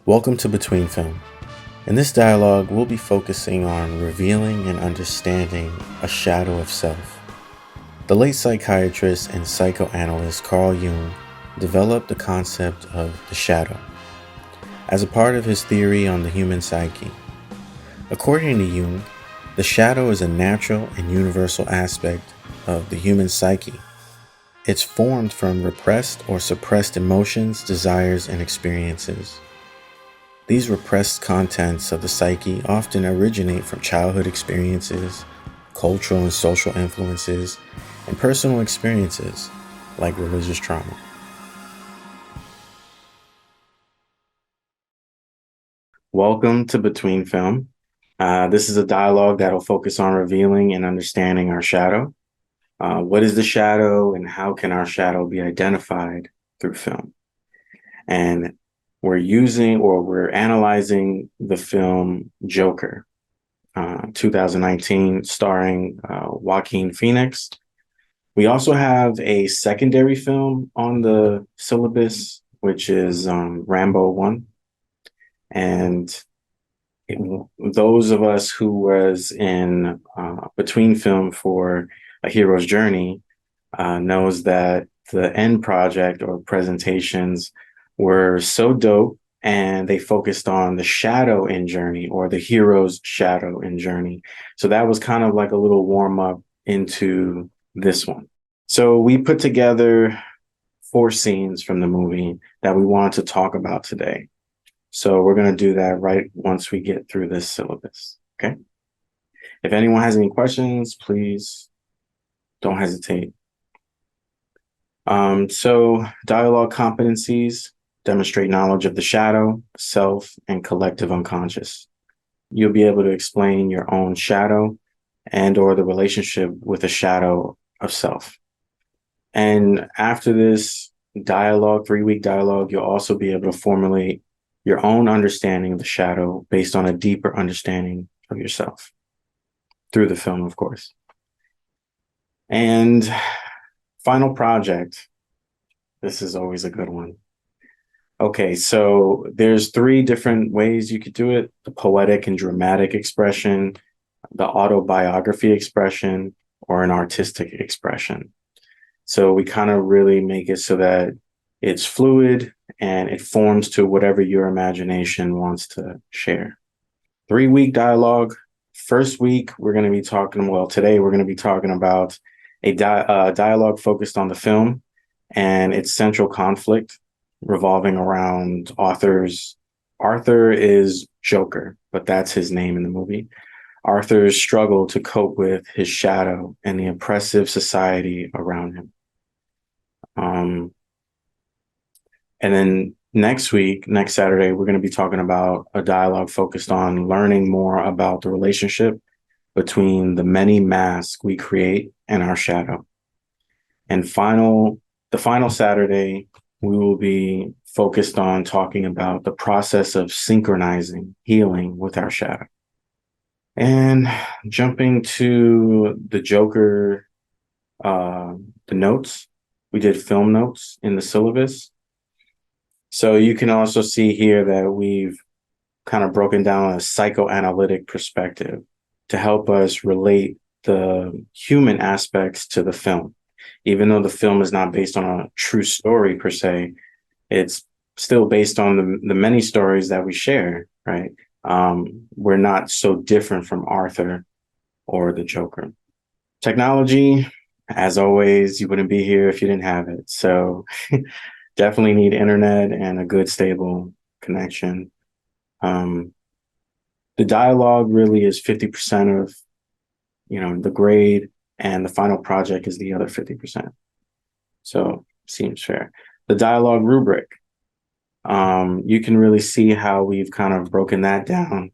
Welcome to Between Film. In this dialogue, we'll be focusing on revealing and understanding a shadow of self. The late psychiatrist and psychoanalyst Carl Jung developed the concept of the shadow as a part of his theory on the human psyche. According to Jung, the shadow is a natural and universal aspect of the human psyche. It's formed from repressed or suppressed emotions, desires, and experiences. These repressed contents of the psyche often originate from childhood experiences, cultural and social influences, and personal experiences like religious trauma. Welcome to Between Film. This is a dialogue that will focus on revealing and understanding our shadow. What is the shadow and how can our shadow be identified through film? And we're analyzing the film Joker, 2019, starring Joaquin Phoenix. We also have a secondary film on the syllabus, which is Rambo 1. And those of us who was in Between Film for A Hero's Journey knows that the end project or presentations were so dope, and they focused on the shadow in Journey, or the hero's shadow in Journey. So that was kind of like a little warm up into this one. So we put together 4 scenes from the movie that we wanted to talk about today. So we're going to do that right once we get through this syllabus. Okay. If anyone has any questions, please don't hesitate. So dialogue competencies demonstrate knowledge of the shadow, self, and collective unconscious. You'll be able to explain your own shadow and or the relationship with a shadow of self. And after this dialogue, 3-week dialogue, you'll also be able to formulate your own understanding of the shadow based on a deeper understanding of yourself through the film, of course. And final project. This is always a good one. Okay, so there's 3 different ways you could do it: the poetic and dramatic expression, the autobiography expression, or an artistic expression. So we kind of really make it so that it's fluid and it forms to whatever your imagination wants to share. 3-week dialogue. First week, today we're going to be talking about a dialogue focused on the film and its central conflict revolving around Arthur is Joker, but that's his name in the movie. Arthur's struggle to cope with his shadow and the oppressive society around him. And then next Saturday, we're going to be talking about a dialogue focused on learning more about the relationship between the many masks we create and our shadow. And the final Saturday, we will be focused on talking about the process of synchronizing healing with our shadow. And jumping to the Joker, the notes, we did film notes in the syllabus. So you can also see here that we've kind of broken down a psychoanalytic perspective to help us relate the human aspects to the film. Even though the film is not based on a true story per se, it's still based on the many stories that we share, right? We're not so different from Arthur or the Joker. Technology, as always, you wouldn't be here if you didn't have it. So definitely need internet and a good stable connection. The dialogue really is 50% of, the grade, and the final project is the other 50%. So seems fair. The dialogue rubric, you can really see how we've kind of broken that down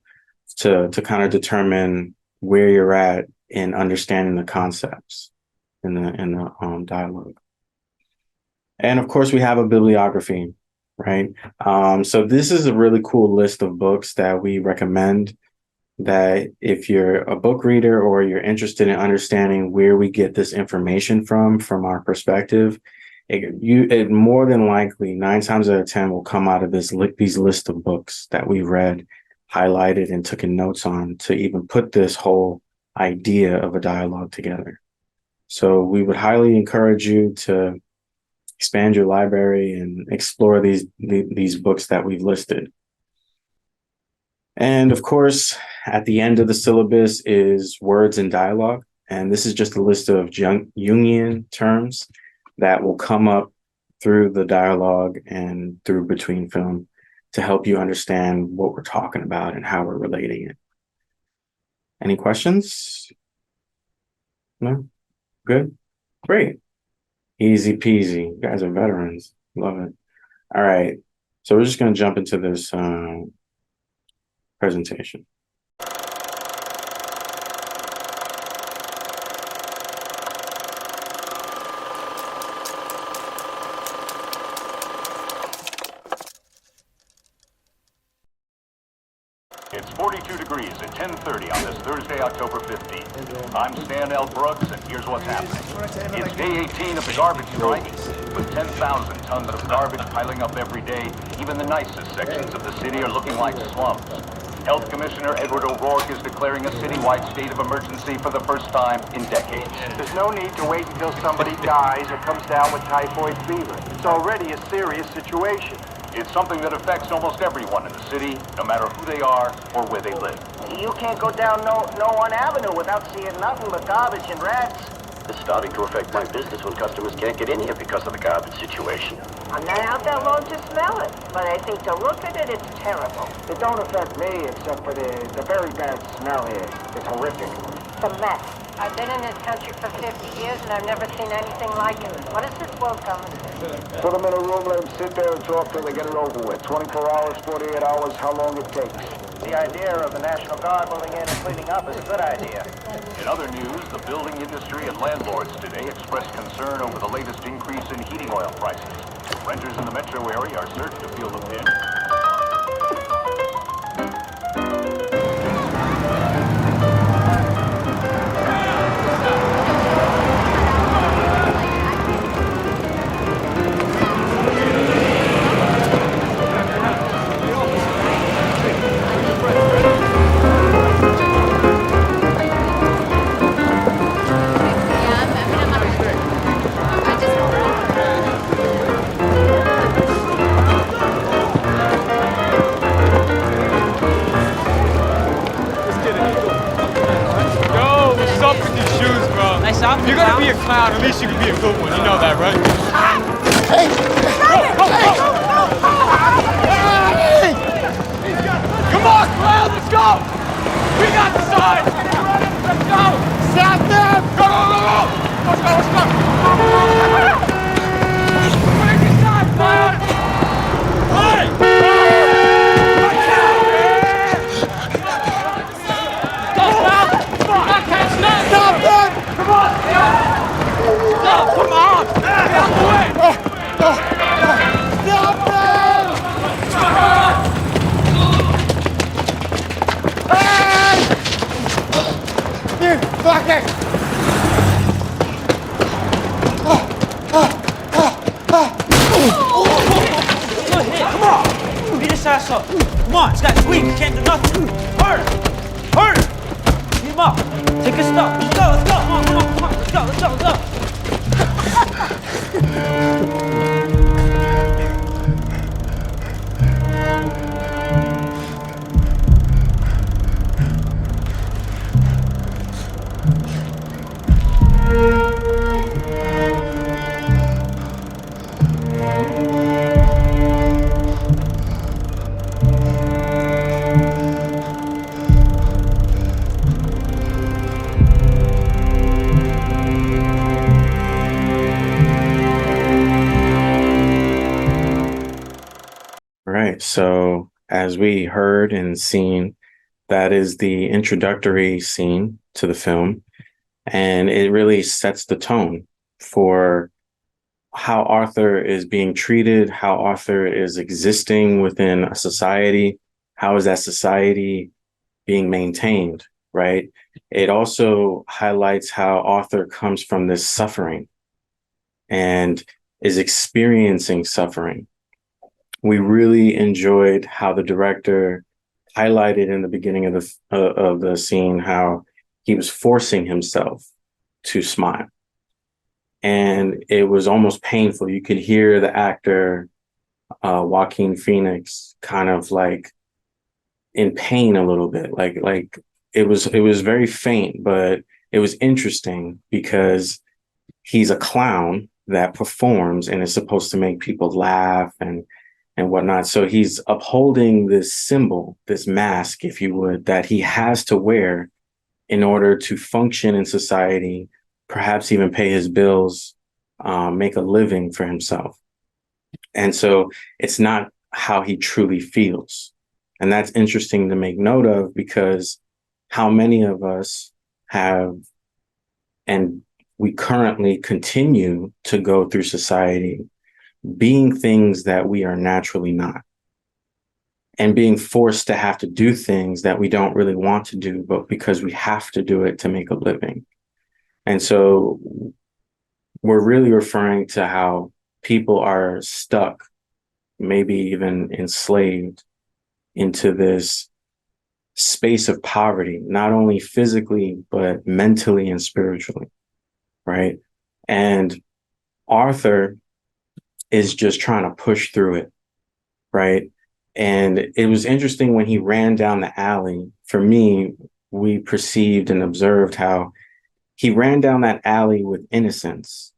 to kind of determine where you're at in understanding the concepts in the dialogue. And of course, we have a bibliography, right? So this is a really cool list of books that we recommend, that if you're a book reader or you're interested in understanding where we get this information from our perspective, It more than likely 9 times out of 10 will come out of these list of books that we read, highlighted, and took notes on to even put this whole idea of a dialogue together. So we would highly encourage you to expand your library and explore these books that we've listed. And of course, at the end of the syllabus is words and dialogue. And this is just a list of Jungian terms that will come up through the dialogue and through between film to help you understand what we're talking about and how we're relating it. Any questions? No? Good? Great. Easy peasy. You guys are veterans. Love it. All right. So we're just going to jump into this presentation. It's 42 degrees at 10:30 on this Thursday, October 15th. I'm Stan L. Brooks, and here's what's happening. It's day 18 of the garbage strike. With 10,000 tons of garbage piling up every day, even the nicest sections of the city are looking like slums. Health Commissioner Edward O'Rourke is declaring a citywide state of emergency for the first time in decades. There's no need to wait until somebody dies or comes down with typhoid fever. It's already a serious situation. It's something that affects almost everyone in the city, no matter who they are or where they live. You can't go down no one avenue without seeing nothing but garbage and rats. It's starting to affect my business when customers can't get in here because of the garbage situation. I'm not out there alone to smell it, but I think to look at it, it's terrible. It don't affect me except for the very bad smell here. It's horrific. It's a mess. I've been in this country for 50 years and I've never seen anything like it. What is this world coming to? Put them in a room, let them sit there and talk till they get it over with. 24 hours, 48 hours, how long it takes. The idea of the National Guard moving in and cleaning up is a good idea. In other news, the building industry and landlords today expressed concern over the latest increase in heating oil prices. Renters in the metro area are certain to feel the pinch. If you're gonna be a clown, at least you can be a good one. You know that, right? Hey! Come on, clown, let's go! We got the sign! Let's go! Stop them! Go, go, go, go! Let's go, let's go! Break the sign, clown! Hey! Watch out, man! Go, clown! Not catch nothing! Stop them! Come on! No, come on! Get out the way! Stop them! Hey! Dude, fuck it! Good hit, come on! Beat his ass up. Come on, this guy's weak, he can't do nothing. Hurt! Hurt! Beat him up. Take his stuff. Let's go, let's go. Come on, come on, come on. Let's go, let's go, let's go. So as we heard and seen, that is the introductory scene to the film. And it really sets the tone for how Arthur is being treated, how Arthur is existing within a society, how is that society being maintained, right? It also highlights how Arthur comes from this suffering. And is experiencing suffering. We really enjoyed how the director highlighted in the beginning of the scene how he was forcing himself to smile. And it was almost painful. You could hear the actor, Joaquin Phoenix, kind of like in pain a little bit. Like it was very faint, but it was interesting because he's a clown that performs and is supposed to make people laugh and whatnot. So he's upholding this symbol, this mask, if you would, that he has to wear in order to function in society, perhaps even pay his bills, make a living for himself. And so it's not how he truly feels. And that's interesting to make note of, because how many of us have, and we currently continue to go through society being things that we are naturally not, and being forced to have to do things that we don't really want to do, but because we have to do it to make a living. And so we're really referring to how people are stuck, maybe even enslaved into this space of poverty, not only physically, but mentally and spiritually, right? And Arthur is just trying to push through it, right? And it was interesting when he ran down the alley. For me, we perceived and observed how he ran down that alley with innocence.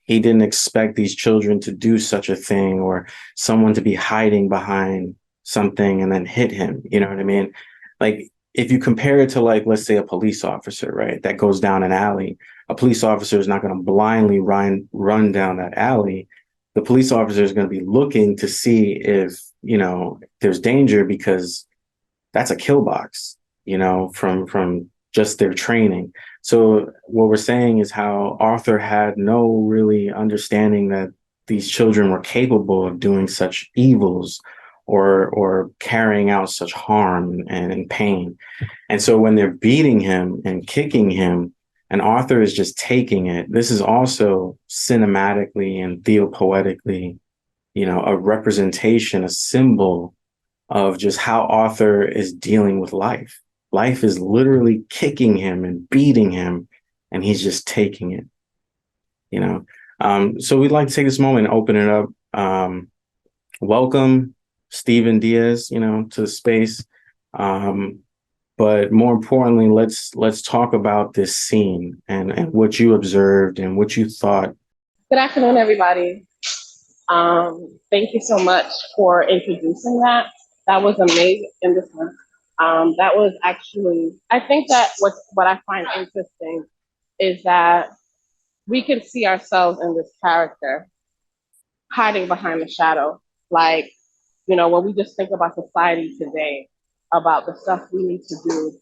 He didn't expect these children to do such a thing, or someone to be hiding behind something and then hit him. You know what I mean? Like, if you compare it to, like, let's say a police officer, right, that goes down an alley, a police officer is not going to blindly run down that alley. The police officer is going to be looking to see if, you know, there's danger, because that's a kill box, you know, from just their training. So what we're saying is how Arthur had no really understanding that these children were capable of doing such evils, or carrying out such harm and pain. And so when they're beating him and kicking him, and Arthur is just taking it, this is also cinematically and theopoetically, you know, a representation, a symbol of just how Arthur is dealing with life. Life is literally kicking him and beating him, and he's just taking it, you know. So we'd like to take this moment and open it up. Welcome, Stephen Diaz, you know, to the space. But more importantly, let's talk about this scene and what you observed and what you thought. Good afternoon, everybody. Thank you so much for introducing that. That was amazing. In this one, that was actually, I think that what I find interesting is that we can see ourselves in this character hiding behind the shadow. Like, you know, when we just think about society today, about the stuff we need to do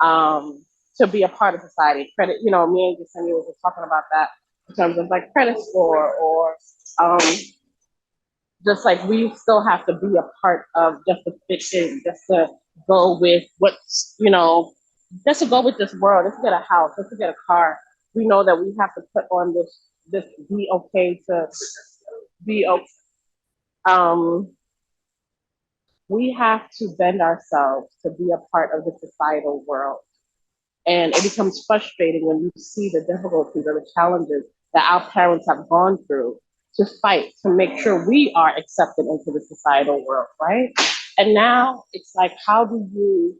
to be a part of society. Credit, you know, me and Yesenia were just talking about that in terms of like credit score, or just like we still have to be a part of, just to fit in, just to go with what's, you know, just to go with this world, just to get a house, just to get a car. We know that we have to put on this be okay to be okay. We have to bend ourselves to be a part of the societal world. And it becomes frustrating when you see the difficulties or the challenges that our parents have gone through to fight to make sure we are accepted into the societal world, right? And now it's like, how do you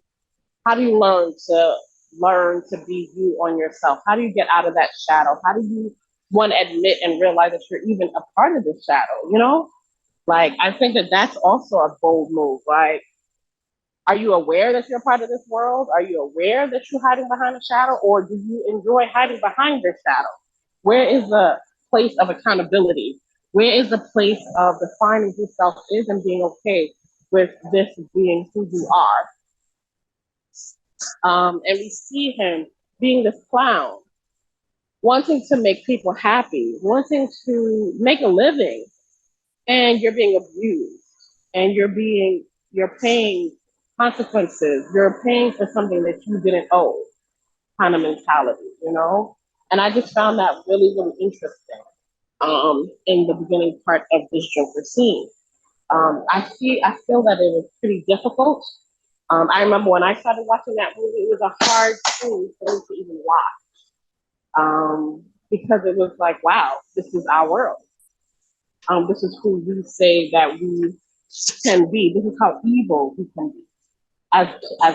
learn to be you on yourself? How do you get out of that shadow? How do you, one, admit and realize that you're even a part of this shadow, you know? Like, I think that that's also a bold move. Like, are you aware that you're part of this world? Are you aware that you're hiding behind a shadow? Or do you enjoy hiding behind your shadow? Where is the place of accountability? Where is the place of defining who self is and being okay with this being who you are? And we see him being this clown, wanting to make people happy, wanting to make a living, and you're being abused, and you're paying consequences, you're paying for something that you didn't owe, kind of mentality, you know? And I just found that really, really interesting. in the beginning part of this Joker scene. I feel that it was pretty difficult. I remember when I started watching that movie, it was a hard scene for me to even watch, because it was like, wow, this is our world. This is who we say that we can be. This is how evil we can be as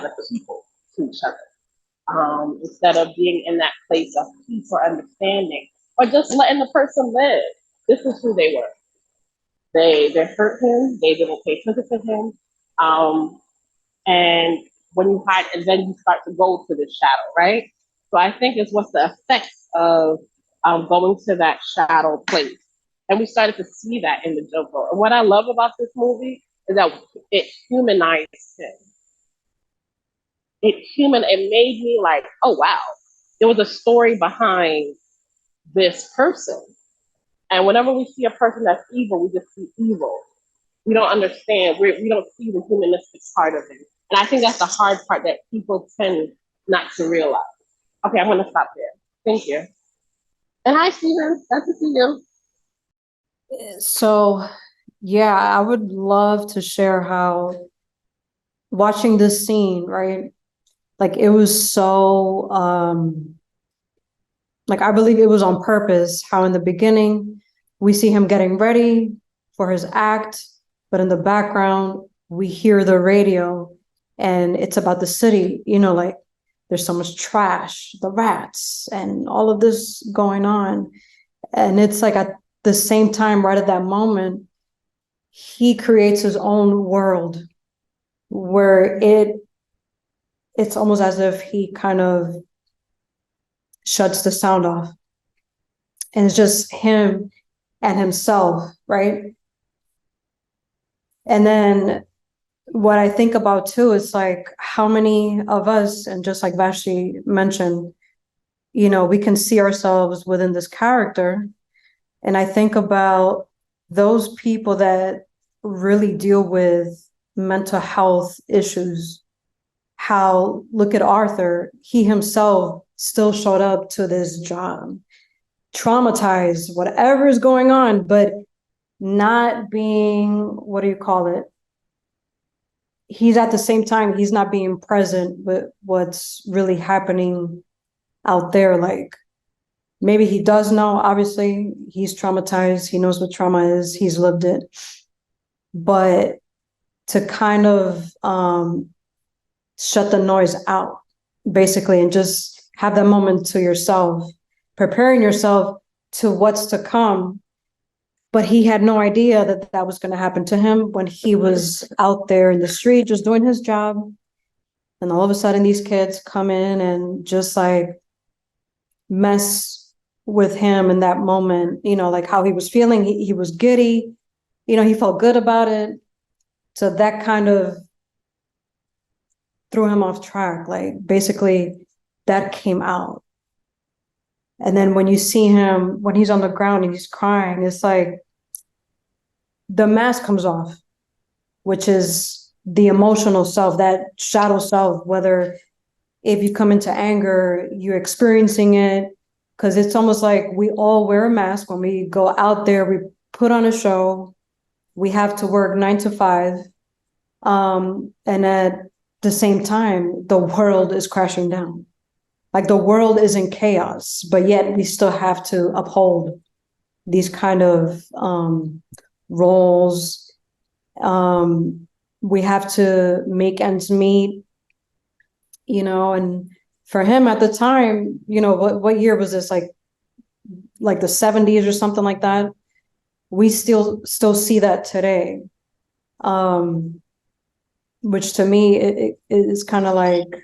a people to each other. Instead of being in that place of peace or understanding, or just letting the person live. This is who they were. They hurt him. They didn't pay attention to him. And when you hide, and then you start to go to the shadow, right? So I think it's what's the effects of going to that shadow place. And we started to see that in the Joker. And what I love about this movie is that it humanized him. It made me like, oh wow, there was a story behind this person. And whenever we see a person that's evil, we just see evil. We don't understand. We don't see the humanistic part of it. And I think that's the hard part that people tend not to realize. Okay, I'm going to stop there. Thank you. And hi, Steven. Nice to see you. So, yeah, I would love to share how watching this scene, right? Like it was so, like I believe it was on purpose, how in the beginning we see him getting ready for his act, but in the background we hear the radio and it's about the city, you know, like there's so much trash, the rats and all of this going on. And it's like at the same time, right at that moment, he creates his own world where it's almost as if he kind of shuts the sound off. And it's just him and himself, right? And then what I think about too is like how many of us, and just like Vashti mentioned, you know, we can see ourselves within this character. And I think about those people that really deal with mental health issues. How, look at Arthur, he himself still showed up to this job, traumatized, whatever is going on, but not being, what do you call it? He's at the same time, he's not being present with what's really happening out there. Like maybe he does know, obviously he's traumatized, he knows what trauma is, he's lived it. But to kind of shut the noise out, basically, and just have that moment to yourself, preparing yourself to what's to come. But he had no idea that that was going to happen to him when he was out there in the street just doing his job. And all of a sudden these kids come in and just like mess with him in that moment, you know, like how he was feeling. He was giddy, you know, he felt good about it. So that kind of threw him off track. Like basically that came out. And then when you see him, when he's on the ground and he's crying, it's like the mask comes off, which is the emotional self, that shadow self, whether if you come into anger, you're experiencing it, because it's almost like we all wear a mask when we go out there, we put on a show, we have to work 9 to 5. And at the same time, the world is crashing down. Like the world is in chaos, but yet we still have to uphold these kind of roles. We have to make ends meet, you know, and for him at the time, you know, what year was this? Like the 70s or something like that. We still see that today. Which to me, it is kind of like,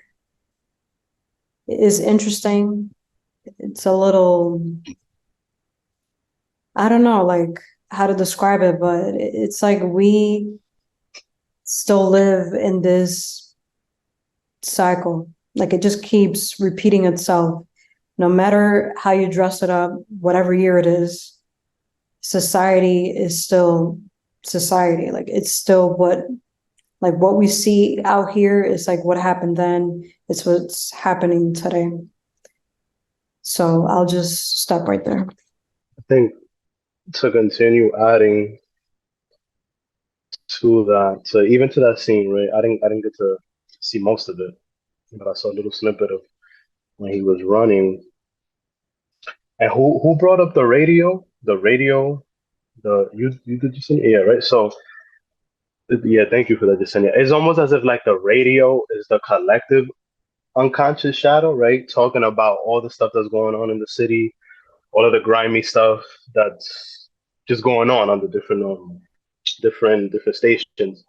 is interesting. It's a little, I don't know, like how to describe it, but it's like we still live in this cycle. Like it just keeps repeating itself. No matter how you dress it up, whatever year it is, society is still society. Like it's still what we see out here is like what happened then. It's what's happening today. So I'll just stop right there. I think to continue adding to that, to even to that scene, right? I didn't get to see most of it, but I saw a little snippet of when he was running. And who brought up the radio? The radio, you did you see? Yeah, right. So yeah, thank you for that, Jasenia. It's almost as if like the radio is the collective unconscious shadow, right? Talking about all the stuff that's going on in the city, all of the grimy stuff that's just going on the different stations.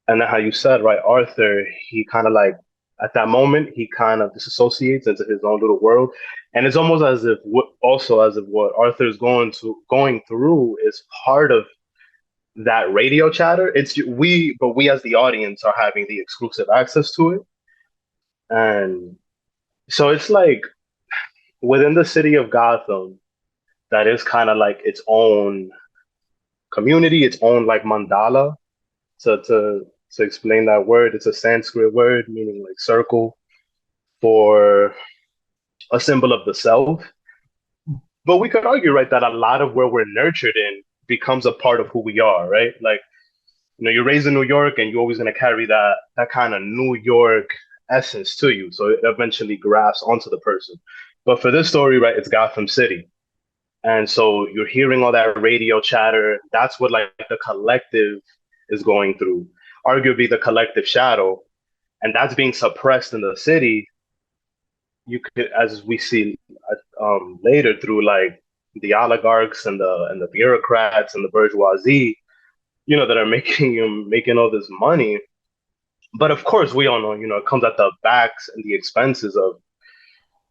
And then how you said, right, Arthur, he kind of like at that moment he kind of disassociates into his own little world, and it's almost as if what Arthur's going through is part of that radio chatter. But we as the audience are having the exclusive access to it, and so it's like within the city of Gotham, that is kind of like its own community, its own like mandala. To explain that word, it's a Sanskrit word meaning like circle for a symbol of the self. But we could argue, right, that a lot of where we're nurtured in becomes a part of who we are, right? Like, you're raised in New York and you're always going to carry that kind of New York essence to you. So it eventually grafts onto the person. But for this story, right, it's Gotham City. And so you're hearing all that radio chatter. That's what like the collective is going through, arguably the collective shadow. And that's being suppressed in the city. You could, as we see later, through like the oligarchs and the bureaucrats and the bourgeoisie, that are making all this money. But of course, we all know, it comes at the backs and the expenses of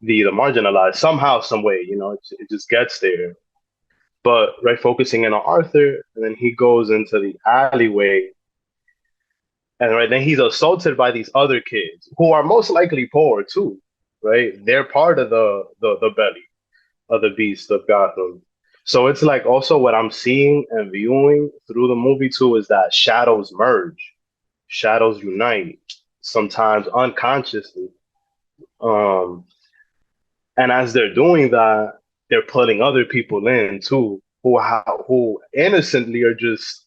the marginalized somehow, some way. It just gets there. But right, focusing in on Arthur, and then he goes into the alleyway, and right then he's assaulted by these other kids who are most likely poor too. Right, they're part of the belly of the beast of Gotham. So it's like also what I'm seeing and viewing through the movie too is that shadows merge, shadows unite, sometimes unconsciously. And as they're doing that, they're pulling other people in too, who innocently are just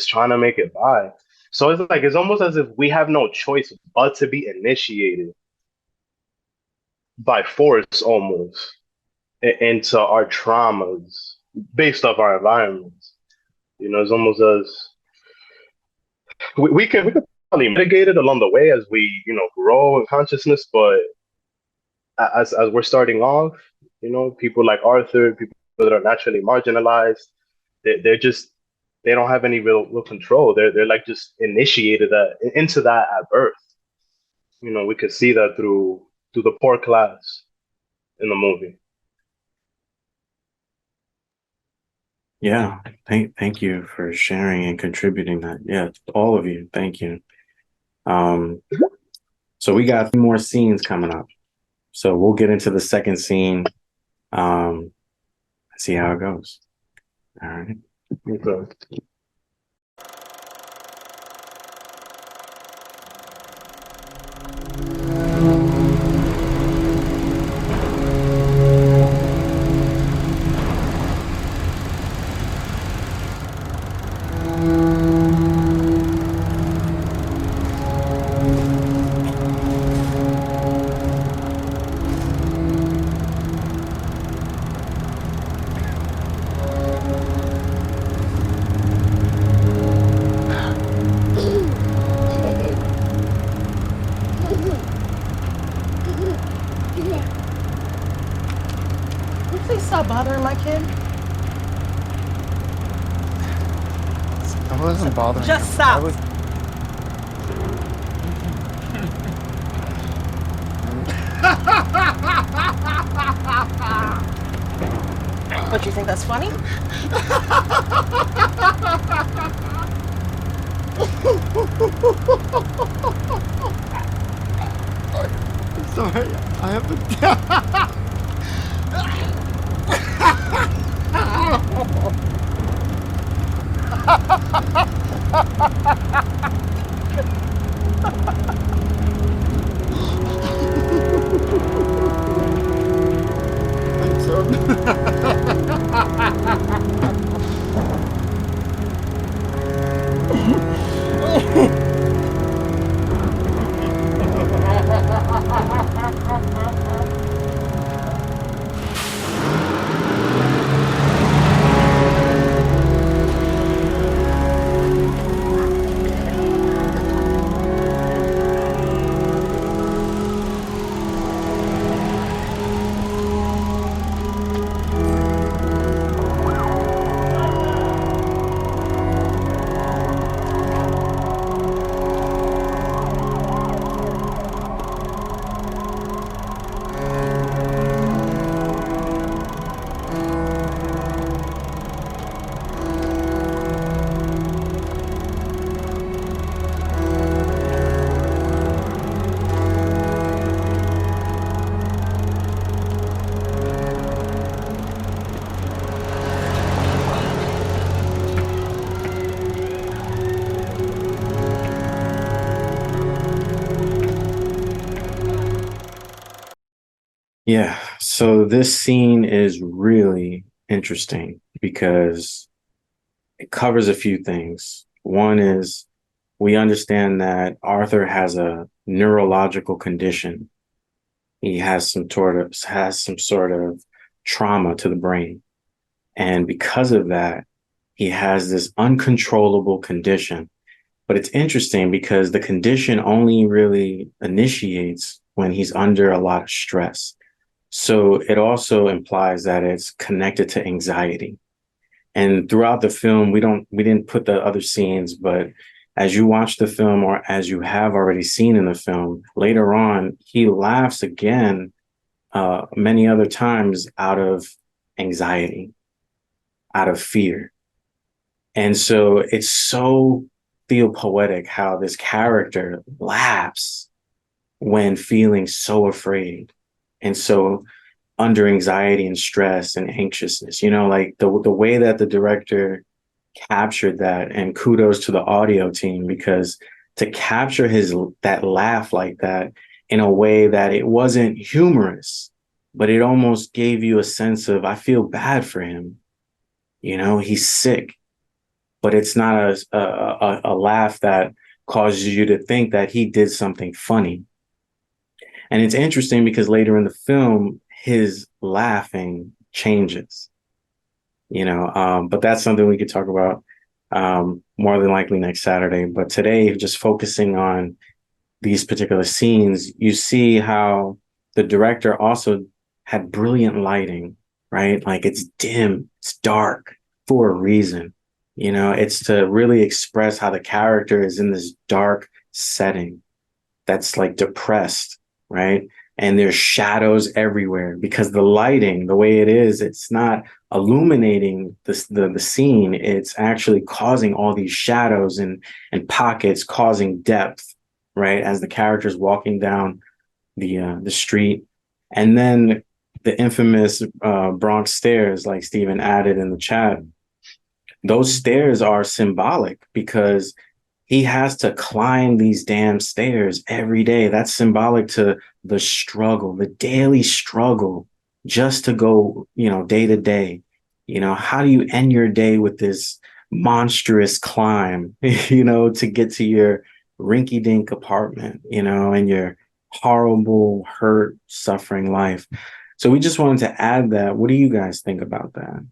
trying to make it by. So it's almost as if we have no choice but to be initiated by force almost into our traumas based off our environments. It's almost as we could probably mitigate it along the way as we grow in consciousness, but as we're starting off, people like Arthur, people that are naturally marginalized, they don't have any real control. They're like just initiated into that at birth. We could see that through the poor class in the movie. Yeah, thank you for sharing and contributing that. Yeah, all of you, thank you. So we got 3 more scenes coming up. So we'll get into the second scene, see how it goes. All right. Okay. Stop bothering my kid. I wasn't bothering Just him. stop. What, you think that's funny? Sorry, I haven't. I'm sorry. Yeah. So this scene is really interesting because it covers a few things. One is we understand that Arthur has a neurological condition. He has some sort of trauma to the brain. And because of that, he has this uncontrollable condition. But it's interesting because the condition only really initiates when he's under a lot of stress. So it also implies that it's connected to anxiety. And throughout the film, we didn't put the other scenes, but as you watch the film or as you have already seen in the film, later on, he laughs again many other times out of anxiety, out of fear. And so it's so theopoetic how this character laughs when feeling so afraid and so under anxiety and stress and anxiousness. You know, like the way that the director captured that, and kudos to the audio team because to capture his that laugh like that in a way that it wasn't humorous, but it almost gave you a sense of I feel bad for him. You know, he's sick, but it's not a laugh that causes you to think that he did something funny. And it's interesting because later in the film, his laughing changes, you know, but that's something we could talk about more than likely next Saturday. But today, just focusing on these particular scenes, you see how the director also had brilliant lighting, right? Like it's dim, it's dark for a reason. You know, it's to really express how the character is in this dark setting that's like depressed, right? And there's shadows everywhere because the lighting, the way it is, it's not illuminating the scene. It's actually causing all these shadows and pockets, causing depth, right? As the character's walking down the street, and then the infamous Bronx stairs, like Stephen added in the chat. Those stairs are symbolic because he has to climb these damn stairs every day. That's symbolic to the struggle, the daily struggle just to go, you know, day to day. You know, how do you end your day with this monstrous climb, you know, to get to your rinky dink apartment, you know, and your horrible, hurt, suffering life. So we just wanted to add that. What do you guys think about that?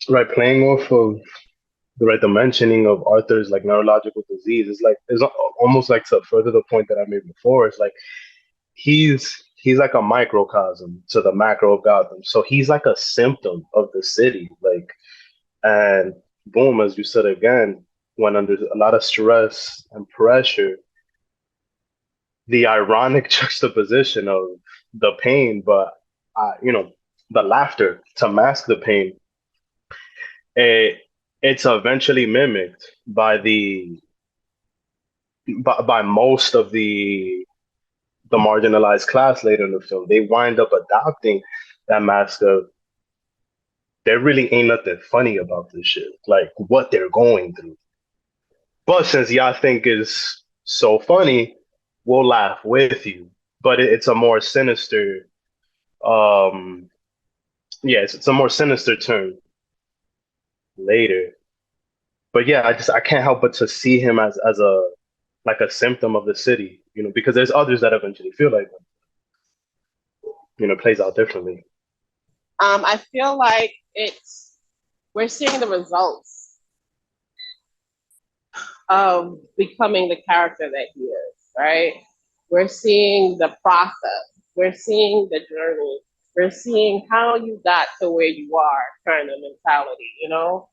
Right, playing off of the mentioning of Arthur's like neurological disease is like it's almost like to further the point that I made before. It's like he's like a microcosm to the macro of Gotham. So he's like a symptom of the city. Like, and boom, as you said again, when under a lot of stress and pressure, the ironic juxtaposition of the pain, but you know, the laughter to mask the pain. It's eventually mimicked by by most of the marginalized class later in the film. They wind up adopting that mask of there really ain't nothing funny about this shit, like what they're going through. But since y'all think is so funny, we'll laugh with you. But it's a more sinister, um, yes, it's a more sinister turn later. But yeah, I can't help but to see him as a like a symptom of the city, you know, because there's others that eventually feel like them, you know, plays out differently. I feel like we're seeing the results of becoming the character that he is, right? We're seeing the process. We're seeing the journey. We're seeing how you got to where you are kind of mentality, you know?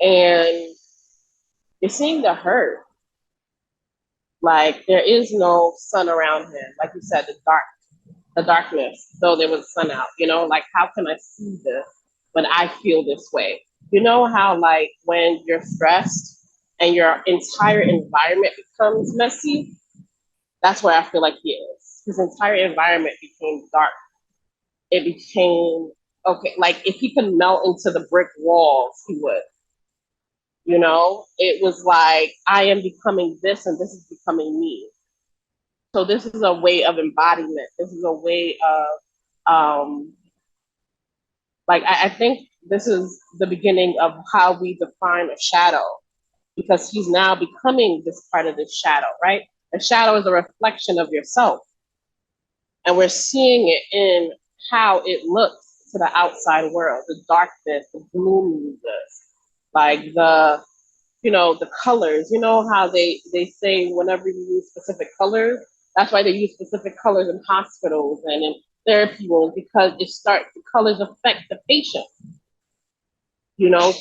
And you're seeing the hurt. Like there is no sun around him. Like you said, the darkness, though there was sun out, you know, like how can I see this when I feel this way? You know how like when you're stressed and your entire environment becomes messy, that's where I feel like he is. His entire environment became dark. It became okay, like if he could melt into the brick walls, he would. You know, it was like I am becoming this and this is becoming me. So this is a way of embodiment. This is a way of Like I think this is the beginning of how we define a shadow, because he's now becoming this part of this shadow, right? A shadow is a reflection of yourself. And we're seeing it in how it looks to the outside world, the darkness, the gloominess, like the colors. You know how they say whenever you use specific colors, that's why they use specific colors in hospitals and in therapy rooms, because the colors affect the patient.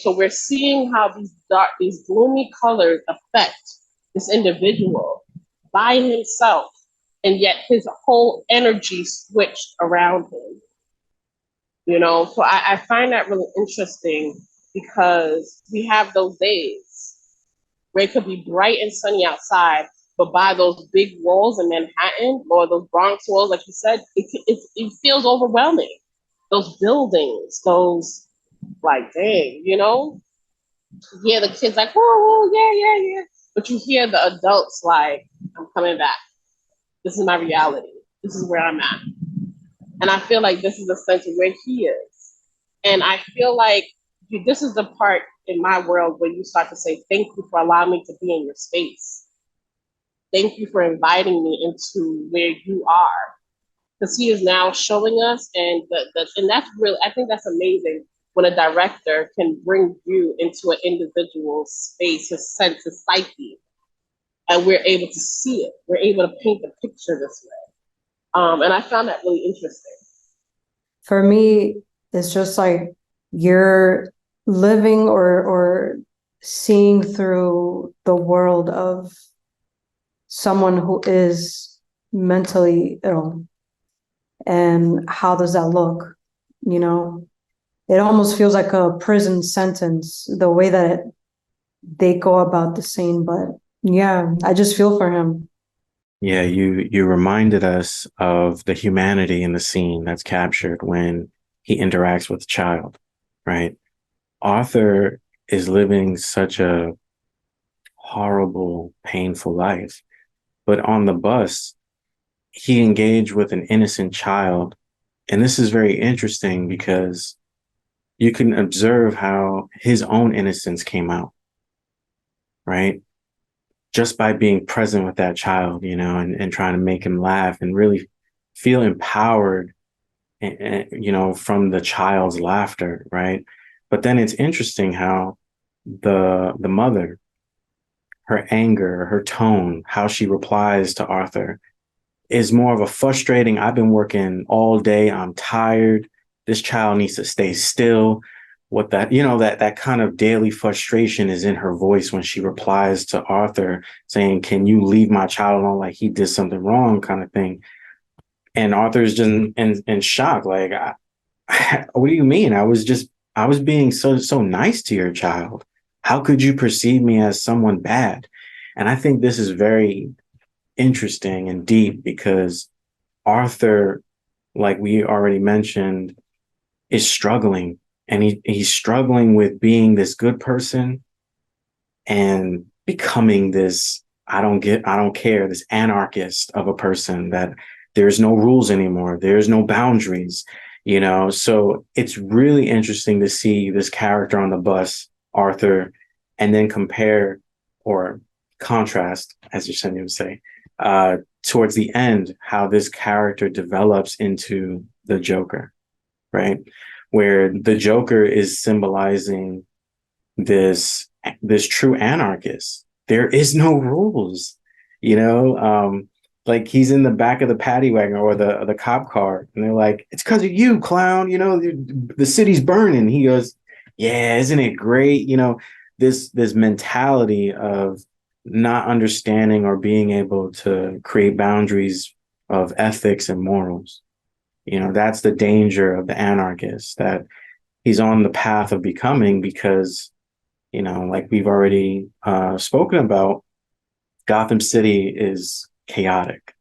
So we're seeing how these gloomy colors affect this individual by himself, and yet his whole energy switched around him. So I find that really interesting, because we have those days where it could be bright and sunny outside, but by those big walls in Manhattan or those Bronx walls, like you said, it feels overwhelming. Those buildings, like, dang, Yeah, the kids like, whoa, yeah. But you hear the adults like, I'm coming back. This is my reality. This is where I'm at. And I feel like this is the sense of where he is. And I feel like this is the part in my world where you start to say, thank you for allowing me to be in your space. Thank you for inviting me into where you are. Because he is now showing us, and that's really, I think that's amazing when a director can bring you into an individual's space, his sense, his psyche, and we're able to see it. We're able to paint the picture this way. And I found that really interesting. For me, it's just like you're living or seeing through the world of someone who is mentally ill. And how does that look? It almost feels like a prison sentence, the way that they go about the scene. But yeah, I just feel for him. Yeah, you reminded us of the humanity in the scene that's captured when he interacts with the child, right? Arthur is living such a horrible, painful life. But on the bus, he engaged with an innocent child. And this is very interesting because you can observe how his own innocence came out, right? Just by being present with that child, and trying to make him laugh and really feel empowered, from the child's laughter, right? But then it's interesting how the mother, her anger, her tone, how she replies to Arthur is more of a frustrating, I've been working all day, I'm tired, this child needs to stay still. What that kind of daily frustration is in her voice when she replies to Arthur saying, can you leave my child alone, like he did something wrong, kind of thing. And Arthur's just in shock, like, what do you mean? I was being so nice to your child. How could you perceive me as someone bad? And I think this is very interesting and deep, because Arthur, like we already mentioned, is struggling, and he's struggling with being this good person and becoming this I don't care, this anarchist of a person, that there's no rules anymore, there's no boundaries, so it's really interesting to see this character on the bus, Arthur, and then compare or contrast, as Yesenia would say, towards the end, how this character develops into the Joker, right? Where the Joker is symbolizing this true anarchist. There is no rules, like he's in the back of the paddy wagon or the cop car, and they're like, it's because of you, clown, the city's burning. He goes, yeah, isn't it great? This mentality of not understanding or being able to create boundaries of ethics and morals. That's the danger of the anarchist that he's on the path of becoming, because, like we've already spoken about, Gotham City is chaotic,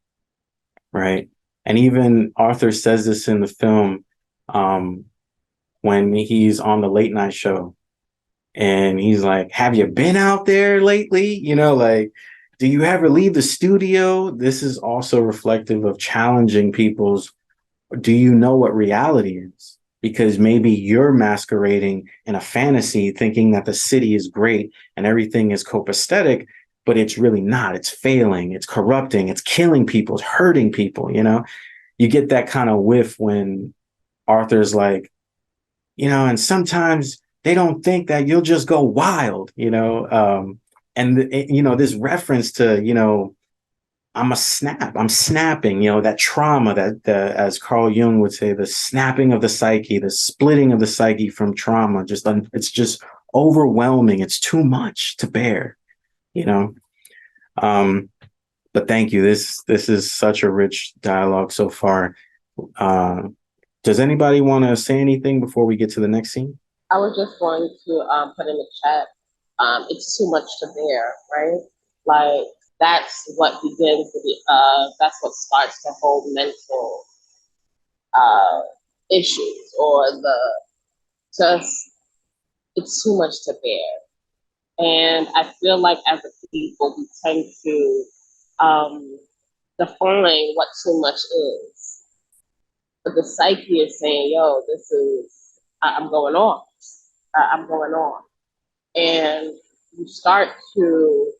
right? And even Arthur says this in the film when he's on the late night show. And he's like, have you been out there lately? Like, do you ever leave the studio? This is also reflective of challenging people's do you know what reality is? Because maybe you're masquerading in a fantasy thinking that the city is great and everything is copacetic, but it's really not. It's failing, it's corrupting, it's killing people, it's hurting people, you know? You get that kind of whiff when Arthur's like, you know, and sometimes they don't think that you'll just go wild, you know? You know, this reference to, you know, I'm snapping, you know, that trauma that, as Carl Jung would say, the snapping of the psyche, the splitting of the psyche from trauma, it's just overwhelming. It's too much to bear, you know? But thank you. This is such a rich dialogue so far. Does anybody want to say anything before we get to the next scene? I was just going to put in the chat, it's too much to bear, right? Like, that's what begins to be, that's what starts the whole mental issues, or it's too much to bear. And I feel like as a people, we tend to define what too much is. But the psyche is saying, yo, I'm going on. I'm going on. And you start to,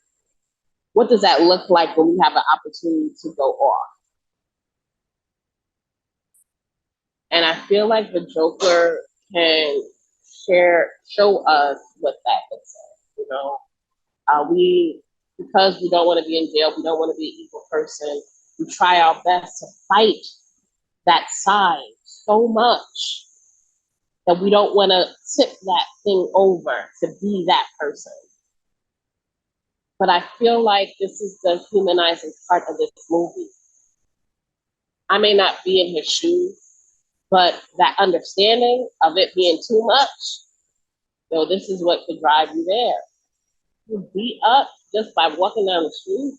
what does that look like when we have an opportunity to go off? And I feel like the Joker can show us what that looks like, you know? Because we don't want to be in jail, we don't want to be an evil person, we try our best to fight that side so much that we don't want to tip that thing over to be that person. But I feel like this is the humanizing part of this movie. I may not be in his shoes, but that understanding of it being too much, this is what could drive you there. You beat up just by walking down the street,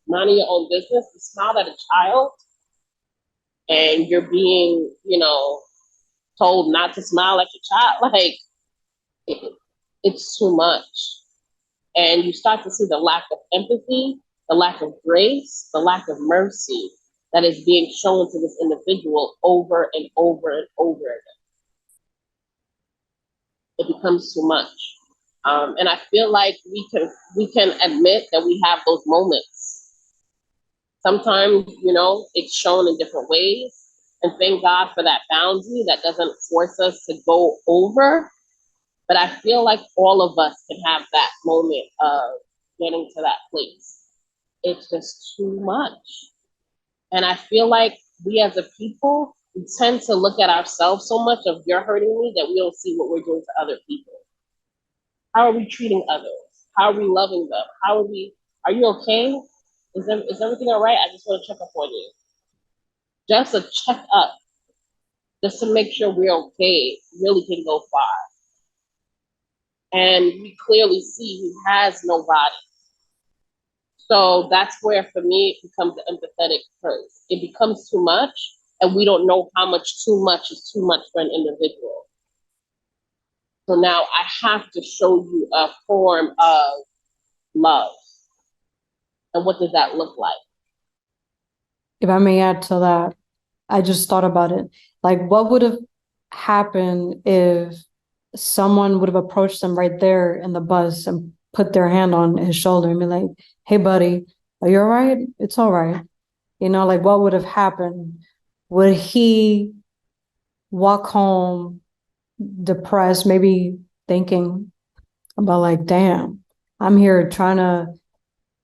minding your own business, you smile at a child, and you're being, told not to smile at your child. Like, it's too much. And you start to see the lack of empathy, the lack of grace, the lack of mercy that is being shown to this individual over and over and over again. It becomes too much. And I feel like we can admit that we have those moments. Sometimes, it's shown in different ways. And thank God for that boundary that doesn't force us to go over. But I feel like all of us can have that moment of getting to that place. It's just too much. And I feel like we as a people, we tend to look at ourselves so much of you're hurting me that we don't see what we're doing to other people. How are we treating others? How are we loving them? Are you okay? Is everything all right? I just want to check up on you. Just a check up, just to make sure we're okay, really can go far. And we clearly see he has no body. So that's where, for me, it becomes the empathetic curse. It becomes too much, and we don't know how much too much is too much for an individual. So now I have to show you a form of love. And what does that look like? If I may add to that, I just thought about it. Like, what would have happened if someone would have approached him right there in the bus and put their hand on his shoulder and be like, hey, buddy, are you all right? It's all right. Like, what would have happened? Would he walk home depressed, maybe thinking about like, damn, I'm here trying to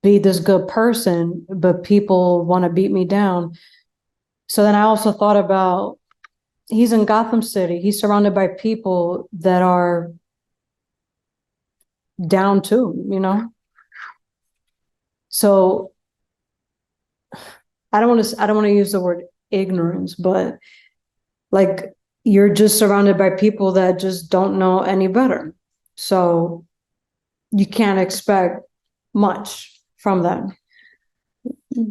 be this good person, but people want to beat me down. So then I also thought about, he's in Gotham City. He's surrounded by people that are down too, So I don't want to use the word ignorance, but like, you're just surrounded by people that just don't know any better. So you can't expect much from them.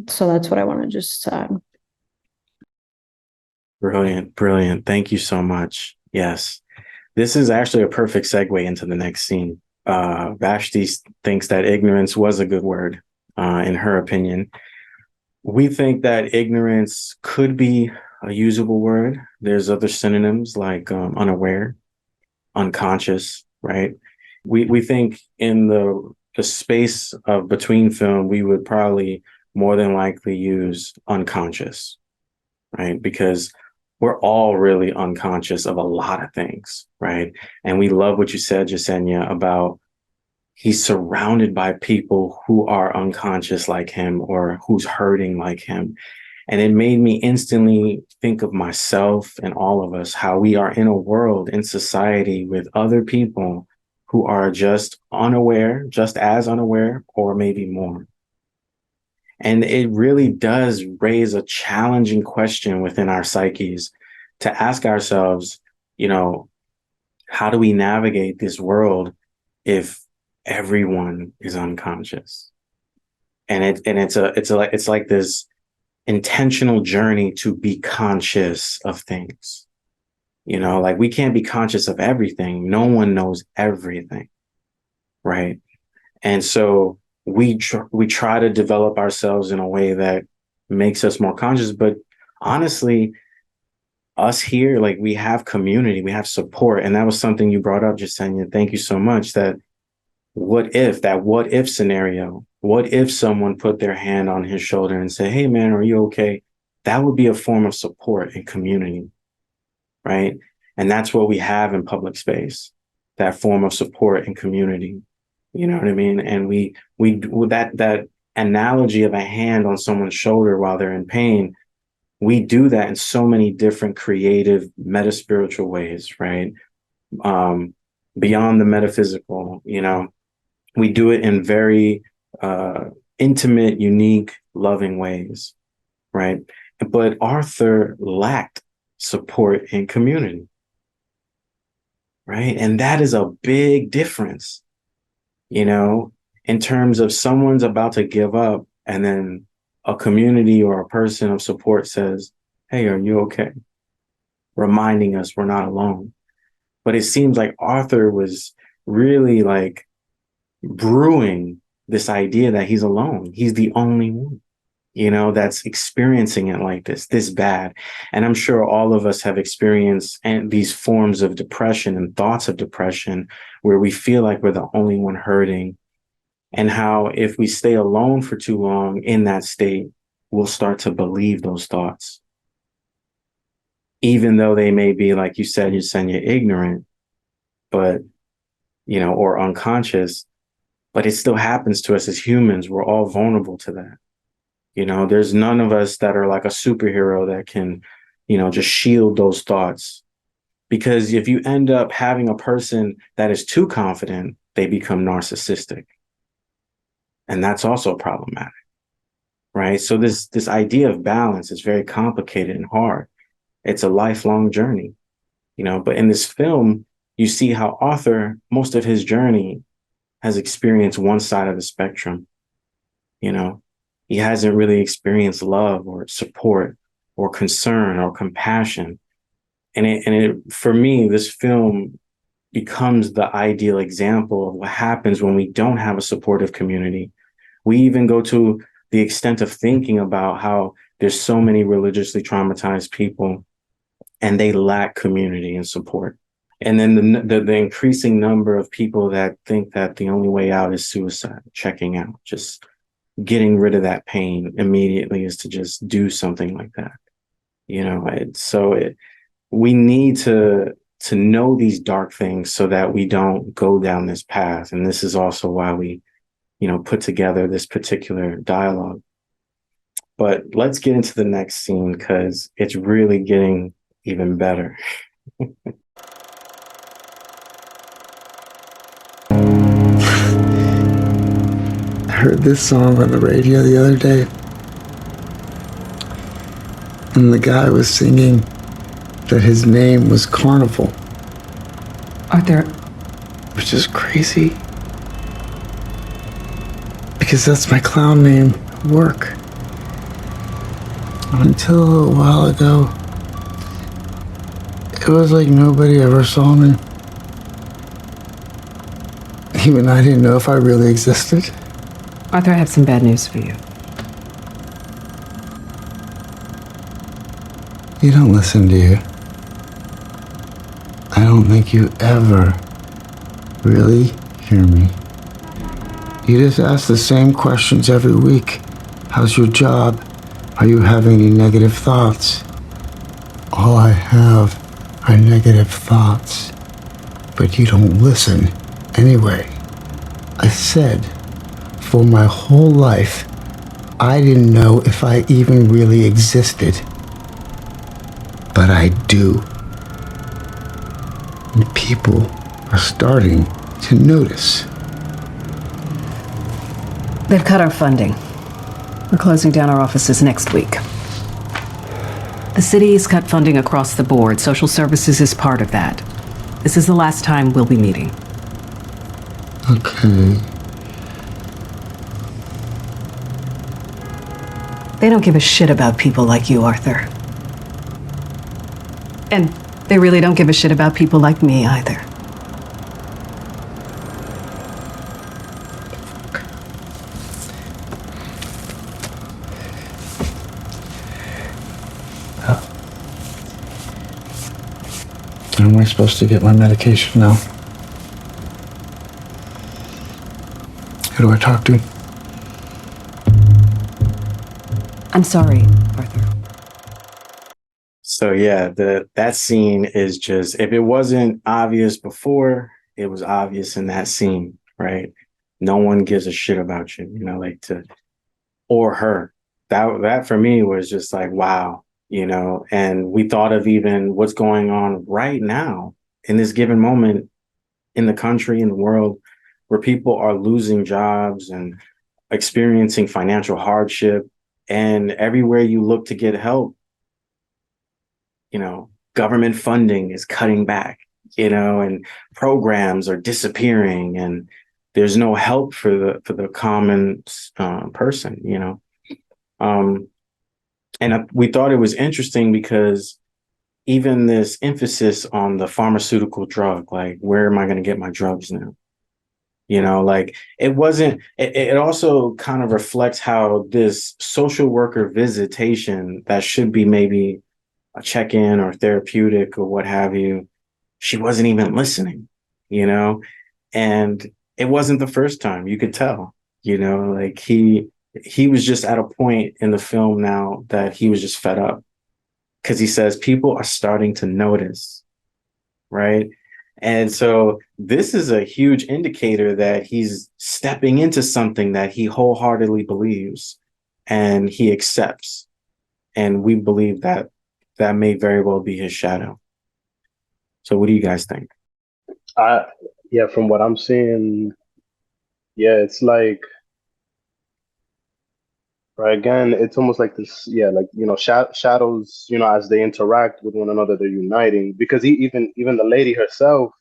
So that's what I want to just add. Brilliant. Thank you so much. Yes. This is actually a perfect segue into the next scene. Vashti thinks that ignorance was a good word, in her opinion. We think that ignorance could be a usable word. There's other synonyms like unaware, unconscious, right? We think in the space of between film, we would probably more than likely use unconscious, right? Because we're all really unconscious of a lot of things, right? And we love what you said, Jasenia, about he's surrounded by people who are unconscious like him or who's hurting like him. And it made me instantly think of myself and all of us, how we are in a world, in society with other people who are just unaware, just as unaware, or maybe more. And it really does raise a challenging question within our psyches to ask ourselves, you know, how do we navigate this world if everyone is unconscious? And it's like this intentional journey to be conscious of things. You know, like we can't be conscious of everything. No one knows everything, right? And so we try to develop ourselves in a way that makes us more conscious. But honestly, us here, like we have community, we have support. And that was something you brought up, Jasenia. Thank you so much. That what if scenario, what if someone put their hand on his shoulder and say, hey man, are you okay? That would be a form of support and community, right? And that's what we have in public space, that form of support and community. You know what I mean? And we that analogy of a hand on someone's shoulder while they're in pain, we do that in so many different creative, meta-spiritual ways, right? Beyond the metaphysical, you know, we do it in very intimate, unique, loving ways, right? But Arthur lacked support and community, right? And that is a big difference, you know, in terms of someone's about to give up and then a community or a person of support says, hey, are you okay? Reminding us we're not alone. But it seems like Arthur was really like brewing this idea that he's alone. He's the only one, you know, that's experiencing it like this bad. And I'm sure all of us have experienced these forms of depression and thoughts of depression where we feel like we're the only one hurting. And how if we stay alone for too long in that state, we'll start to believe those thoughts. Even though they may be, like you said, you're ignorant, but, you know, or unconscious, but it still happens to us as humans. We're all vulnerable to that. You know, there's none of us that are like a superhero that can, you know, just shield those thoughts. Because if you end up having a person that is too confident, they become narcissistic. And that's also problematic, right? So this idea of balance is very complicated and hard. It's a lifelong journey, you know, but in this film, you see how Arthur, most of his journey has experienced one side of the spectrum. You know, he hasn't really experienced love or support or concern or compassion. And for me, this film becomes the ideal example of what happens when we don't have a supportive community. We even go to the extent of thinking about how there's so many religiously traumatized people and they lack community and support. And then the increasing number of people that think that the only way out is suicide, checking out, just getting rid of that pain immediately is to just do something like that. You know, we need to know these dark things so that we don't go down this path. And this is also why we, you know, put together this particular dialogue. But let's get into the next scene because it's really getting even better. I heard this song on the radio the other day, and the guy was singing that his name was Carnival. Arthur. Which is crazy, because that's my clown name at work. Until a while ago, it was like nobody ever saw me. Even I didn't know if I really existed. Arthur, I have some bad news for you. You don't listen, do you? I don't think you ever really hear me. You just ask the same questions every week. How's your job? Are you having any negative thoughts? All I have are negative thoughts. But you don't listen anyway. I said, for my whole life, I didn't know if I even really existed. But I do. And people are starting to notice. They've cut our funding. We're closing down our offices next week. The city has cut funding across the board. Social services is part of that. This is the last time we'll be meeting. Okay. They don't give a shit about people like you, Arthur. And they really don't give a shit about people like me either. How am I supposed to get my medication now? Who do I talk to? I'm sorry, Arthur. So yeah, that scene is just, if it wasn't obvious before, it was obvious in that scene, right? No one gives a shit about you, like or her. That for me was just like, wow, and we thought of even what's going on right now in this given moment in the country, in the world, where people are losing jobs and experiencing financial hardship, and everywhere you look to get help, government funding is cutting back, and programs are disappearing, and there's no help for the common person, and we thought it was interesting because even this emphasis on the pharmaceutical drug, like, where am I going to get my drugs now? Like, it also kind of reflects how this social worker visitation that should be maybe a check-in or therapeutic or what have you, she wasn't even listening, and it wasn't the first time. You could tell, like he was just at a point in the film now that he was just fed up, because he says people are starting to notice, right? And so this is a huge indicator that he's stepping into something that he wholeheartedly believes and he accepts. And we believe that that may very well be his shadow. So what do you guys think? Yeah, from what I'm seeing, yeah, it's like, right, again, it's almost like this, yeah, like, shadows, as they interact with one another, they're uniting, because even the lady herself,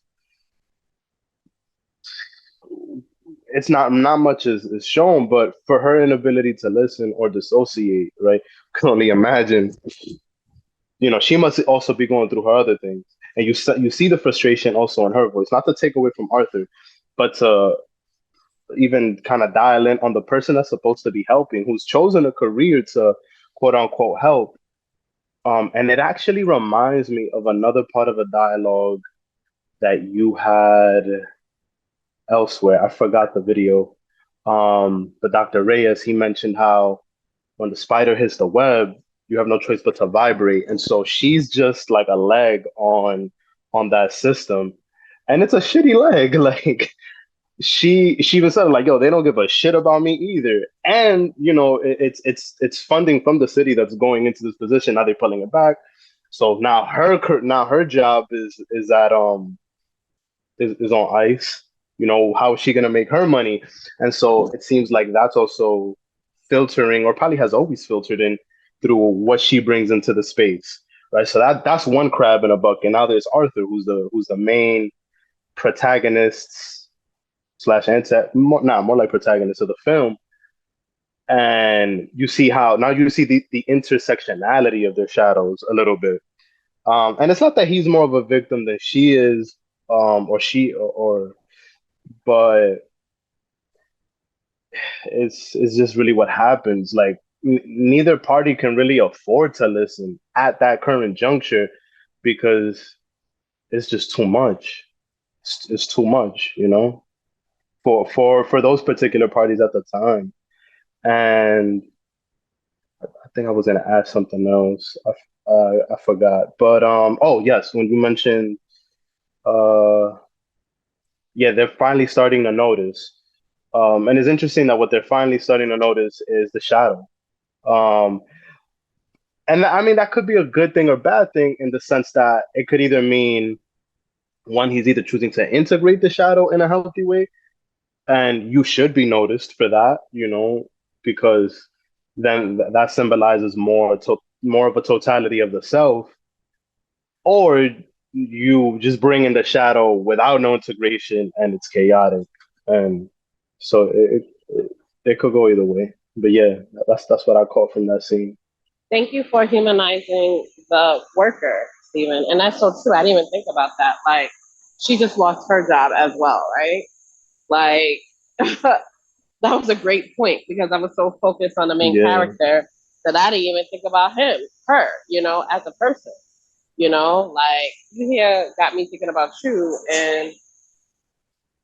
it's not much is shown, but for her inability to listen or dissociate, right, can only imagine, she must also be going through her other things. And you see the frustration also in her voice, not to take away from Arthur, but to even kind of dial in on the person that's supposed to be helping, who's chosen a career to quote unquote help. And it actually reminds me of another part of a dialogue that you had elsewhere. I forgot the video. But Dr. Reyes, he mentioned how when the spider hits the web, you have no choice but to vibrate. And so she's just like a leg on that system. And it's a shitty leg. Like, she even said, like, yo, they don't give a shit about me either. And it's funding from the city that's going into this position. Now they're pulling it back. So now her job is on ice. How is she gonna make her money? And so it seems like that's also filtering, or probably has always filtered in through what she brings into the space, right? So that's one crab in a bucket. Now there's Arthur, who's the main protagonist slash more like protagonist of the film. And you see how now you see the intersectionality of their shadows a little bit. And it's not that he's more of a victim than she is, but it's just really what happens. Like, neither party can really afford to listen at that current juncture because it's just too much. It's too much, you know, for those particular parties at the time. And I think I was gonna ask something else. I forgot. But oh yes, when you mentioned yeah, they're finally starting to notice. And it's interesting that what they're finally starting to notice is the shadow. Um, and I mean, that could be a good thing or bad thing in the sense that it could either mean one, he's either choosing to integrate the shadow in a healthy way, and you should be noticed for that, you know, because then that symbolizes more of a totality of the self, or you just bring in the shadow without no integration and it's chaotic, and so it could go either way. But yeah, that's what I caught from that scene. Thank you for humanizing the worker, Stephen. And that's so true. I didn't even think about that. Like, she just lost her job as well, right? Like, that was a great point because I was so focused on the main character that I didn't even think about her, you know, as a person. You know, like you here got me thinking about you,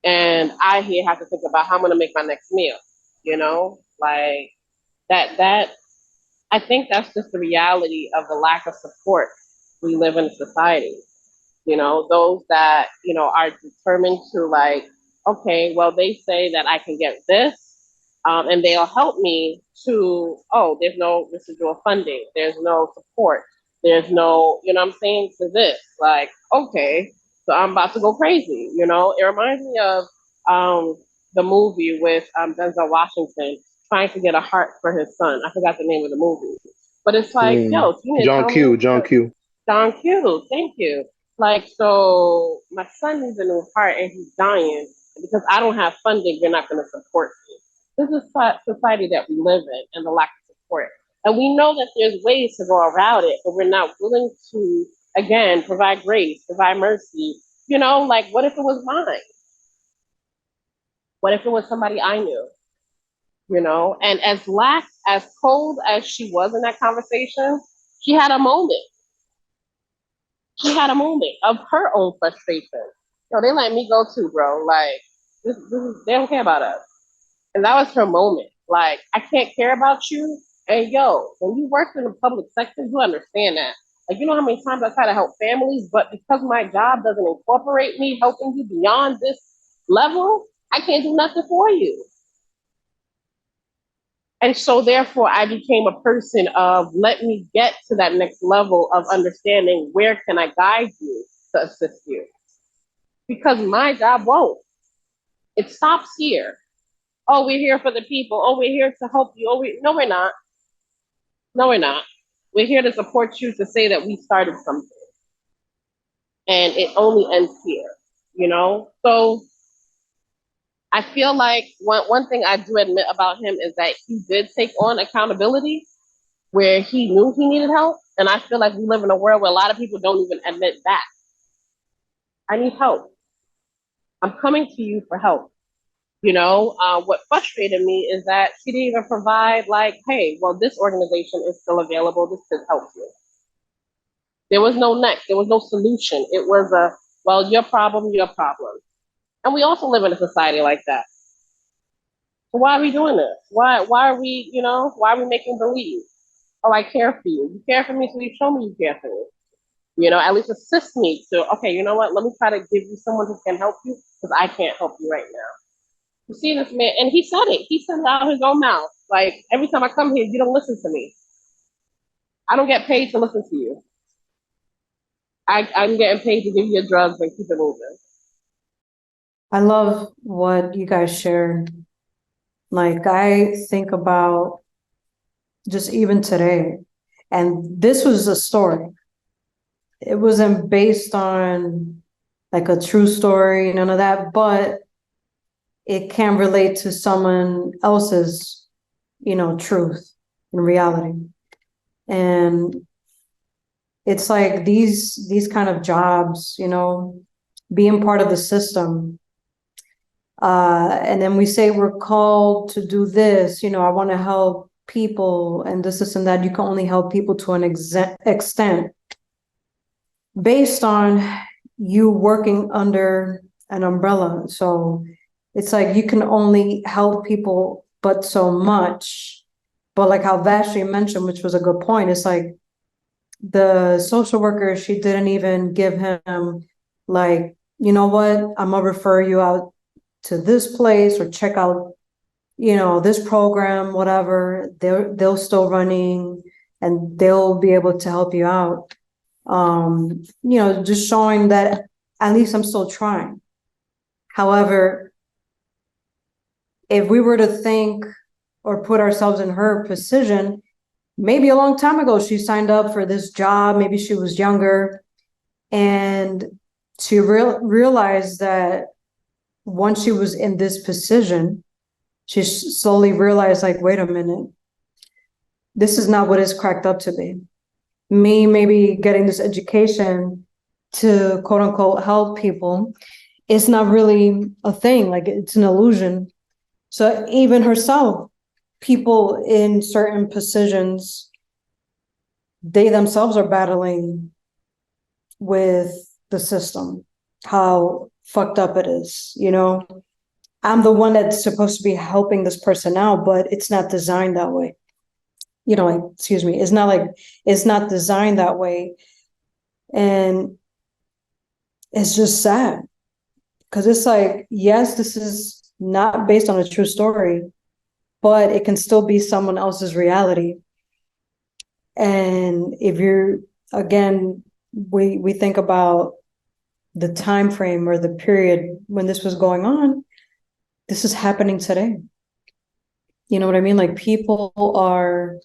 and I here have to think about how I'm gonna make my next meal. You know, like that. I think that's just the reality of the lack of support we live in society. You know, those that, you know, are determined to like, okay, well, they say that I can get this, and they'll help me to, oh, there's no residual funding, there's no support, there's no, you know what I'm saying, to this. Like, okay, so I'm about to go crazy, you know? It reminds me of the movie with Denzel Washington trying to get a heart for his son. I forgot the name of the movie. But it's like, yo, can you John tell Q. me? John Q. John Q. Thank you. Like, so my son needs a new heart and he's dying. And because I don't have funding, you're not going to support me. This is society that we live in and the lack of support. And we know that there's ways to go around it, but we're not willing to, again, provide grace, provide mercy. You know, like, what if it was mine? What if it was somebody I knew? You know, and as cold as she was in that conversation, she had a moment. She had a moment of her own frustration. Yo, they let me go too, bro. Like, they don't care about us. And that was her moment. Like, I can't care about you. And yo, when you work in the public sector, you understand that. Like, you know how many times I try to help families, but because my job doesn't incorporate me helping you beyond this level, I can't do nothing for you. And so therefore I became a person of let me get to that next level of understanding where can I guide you to assist you. Because my job won't. It stops here. Oh, we're here for the people. Oh, we're here to help you. No, we're not. No, we're not. We're here to support you to say that we started something. And it only ends here, you know? So I feel like one thing I do admit about him is that he did take on accountability where he knew he needed help. And I feel like we live in a world where a lot of people don't even admit that. I need help. I'm coming to you for help. You know, what frustrated me is that she didn't even provide like, hey, well, this organization is still available. This could help you. There was no next. There was no solution. It was a, well, your problem, your problem. And we also live in a society like that. So why are we doing this? Why are we, you know, why are we making believe? Oh, I care for you. You care for me, so you show me you care for me. You know, at least assist me to, okay, you know what? Let me try to give you someone who can help you because I can't help you right now. You see this man, and he said it. He said it out of his own mouth. Like, every time I come here, you don't listen to me. I don't get paid to listen to you. I'm getting paid to give you your drugs and keep it moving. I love what you guys shared. Like, I think about just even today, and this was a story. It wasn't based on like a true story, none of that, but it can relate to someone else's, you know, truth and reality. And it's like these kind of jobs, you know, being part of the system. And then we say we're called to do this, you know, I want to help people and this and that. You can only help people to an extent based on you working under an umbrella. So it's like you can only help people but so much. But like how Vashti mentioned, which was a good point, it's like the social worker, she didn't even give him like, you know what, I'm gonna refer you out to this place or check out, you know, this program, whatever. They're still running and they'll be able to help you out. You know, just showing that at least I'm still trying. However, if we were to think or put ourselves in her position, maybe a long time ago, she signed up for this job. Maybe she was younger and she realized that once she was in this position, she slowly realized like, wait a minute, this is not what it's cracked up to be. Me maybe getting this education to quote unquote help people, it's not really a thing, like it's an illusion. So even herself, people in certain positions, they themselves are battling with the system, how fucked up it is, you know? I'm the one that's supposed to be helping this person out, but it's not designed that way. You know, like, excuse me, it's not designed that way. And it's just sad because it's like, yes, this is not based on a true story, but it can still be someone else's reality. And if you're, again, we think about the time frame or the period when this was going on, this is happening today. You know what I mean? Like people are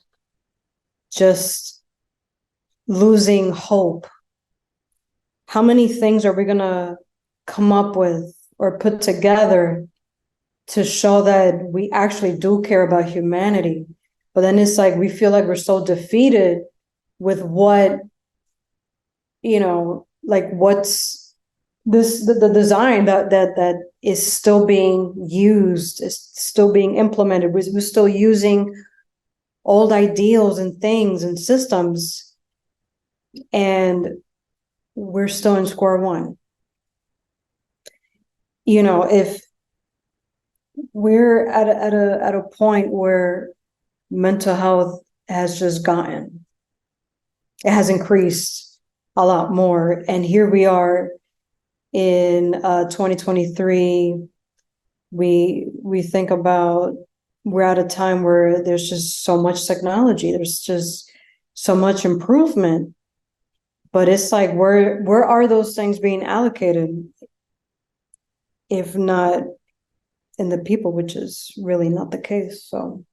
just losing hope. How many things are we gonna come up with or put together to show that we actually do care about humanity? But then it's like we feel like we're so defeated with what, you know, like what's the design that is still being used, is still being implemented. We're still using old ideals and things and systems, and we're still in square one. You know, if we're at a point where mental health has just gotten, it has increased a lot more, and here we are in 2023, we think about, we're at a time where there's just so much technology, there's just so much improvement, but it's like, where are those things being allocated if not in the people, which is really not the case. So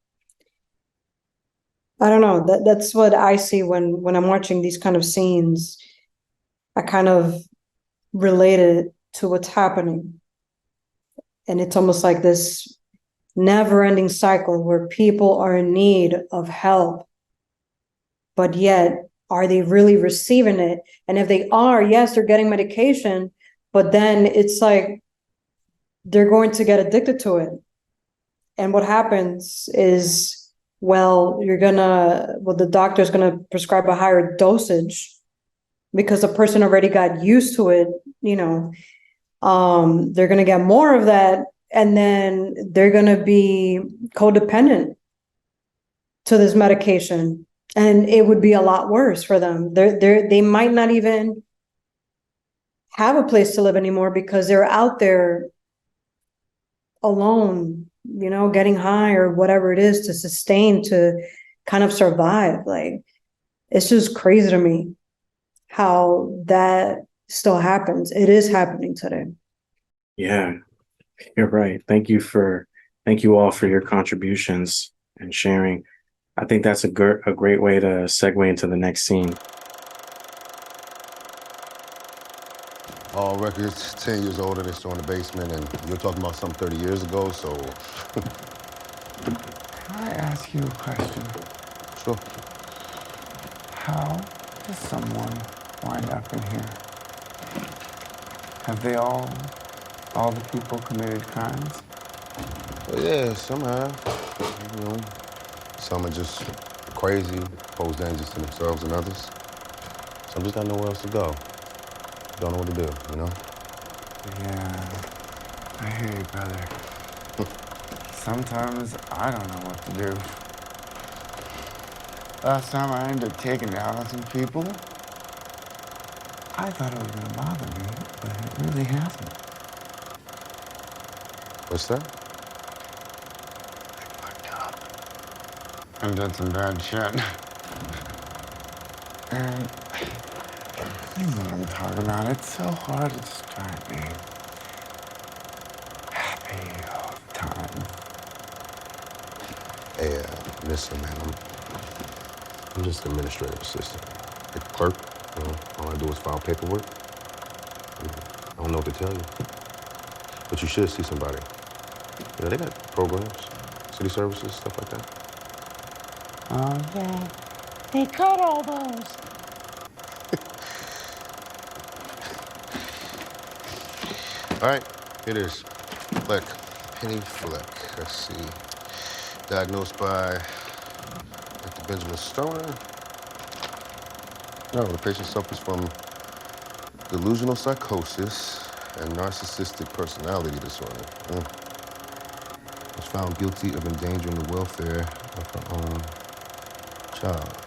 I don't know, that's what I see when I'm watching these kind of scenes. I kind of related to what's happening. And it's almost like this never-ending cycle where people are in need of help, but yet, are they really receiving it? And if they are, yes, they're getting medication, but then it's like they're going to get addicted to it. And what happens is, well, the doctor's gonna prescribe a higher dosage because the person already got used to it, you know. They're going to get more of that, and then they're going to be codependent to this medication, and it would be a lot worse for them. They might not even have a place to live anymore because they're out there alone, you know, getting high or whatever it is to sustain, to kind of survive. Like, it's just crazy to me how that still happens. It is happening today. Yeah, you're right. Thank you all for your contributions and sharing. I think that's a great way to segue into the next scene. All records 10 years older, they're still in the basement, and you're talking about some 30 years ago, so. Can I ask you a question? Sure. How does someone wind up in here? Have they all the people committed crimes? Well, yeah, some have. You know, Some are just crazy, pose dangers to themselves and others. Some just got nowhere else to go. Don't know what to do, you know? Yeah, I hear you, brother. Sometimes I don't know what to do. Last time I ended up taking it out on some people, I thought it was gonna bother me, but it really hasn't. What's that? I've done some bad shit. And you know what I'm talking about. It's so hard to just try and be happy all the time. Hey, listen, man, I'm just an administrative assistant. Like a clerk, you know, all I do is file paperwork. I don't know what to tell you. But you should see somebody. You know, they got programs, city services, stuff like that. Oh, yeah. They cut all those. All right, here it is. Fleck, Penny Fleck. Let's see. Diagnosed by Dr. Benjamin Stoner. No, the patient suffers from delusional psychosis and narcissistic personality disorder. Was found guilty of endangering the welfare of her own child.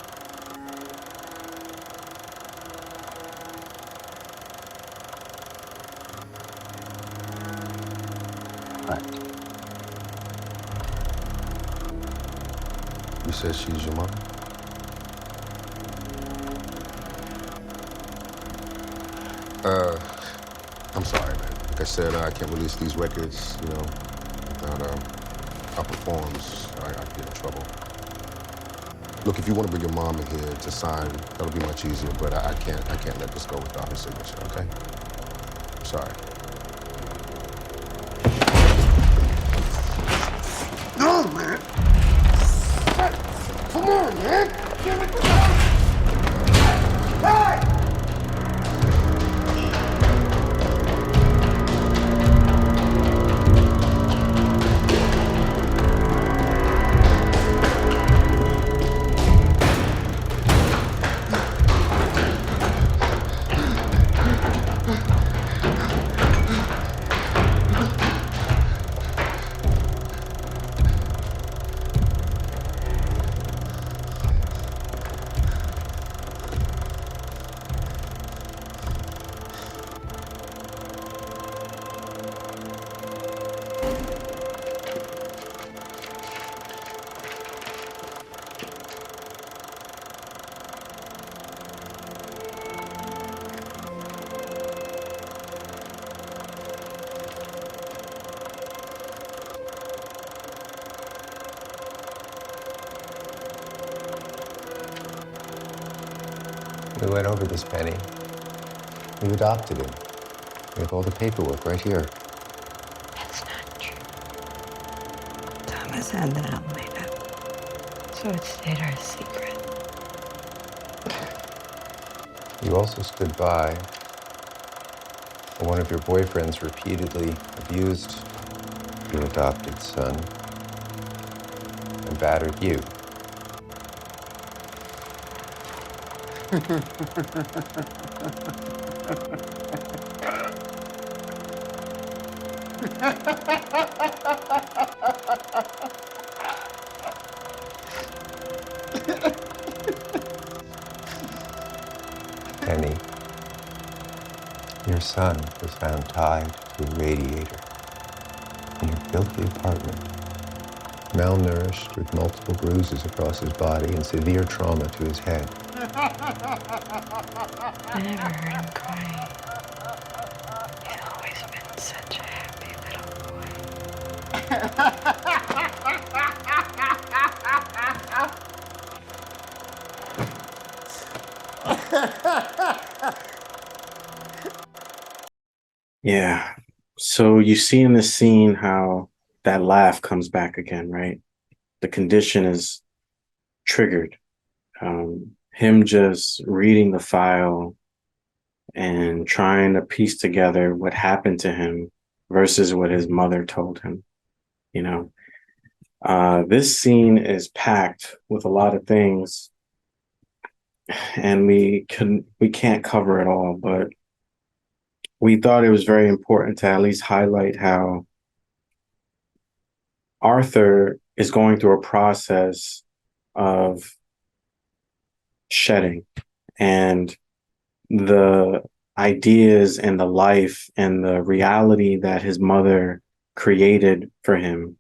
Right. You said she's your mom? I'm sorry, man. Like I said, I can't release these records, you know, without proper forms. I could get in trouble. Look, if you want to bring your mom in here to sign, that'll be much easier, but I can't let this go without her signature, okay? I'm sorry. No, man. Come on, man. Give it to me. Hey! We went over this, Penny. You adopted him. We have all the paperwork right here. That's not true. Thomas had that all made up. So it stayed our secret. You also stood by when one of your boyfriends repeatedly abused your adopted son and battered you. Penny, your son was found tied to a radiator in your filthy apartment, malnourished with multiple bruises across his body and severe trauma to his head. I never heard him cry. He's always been such a happy little Yeah. So you see in this scene how that laugh comes back again, right? The condition is triggered. Him just reading the file and trying to piece together what happened to him versus what his mother told him, you know. This scene is packed with a lot of things, and we can't cover it all, but we thought it was very important to at least highlight how Arthur is going through a process of shedding, and the ideas and the life and the reality that his mother created for him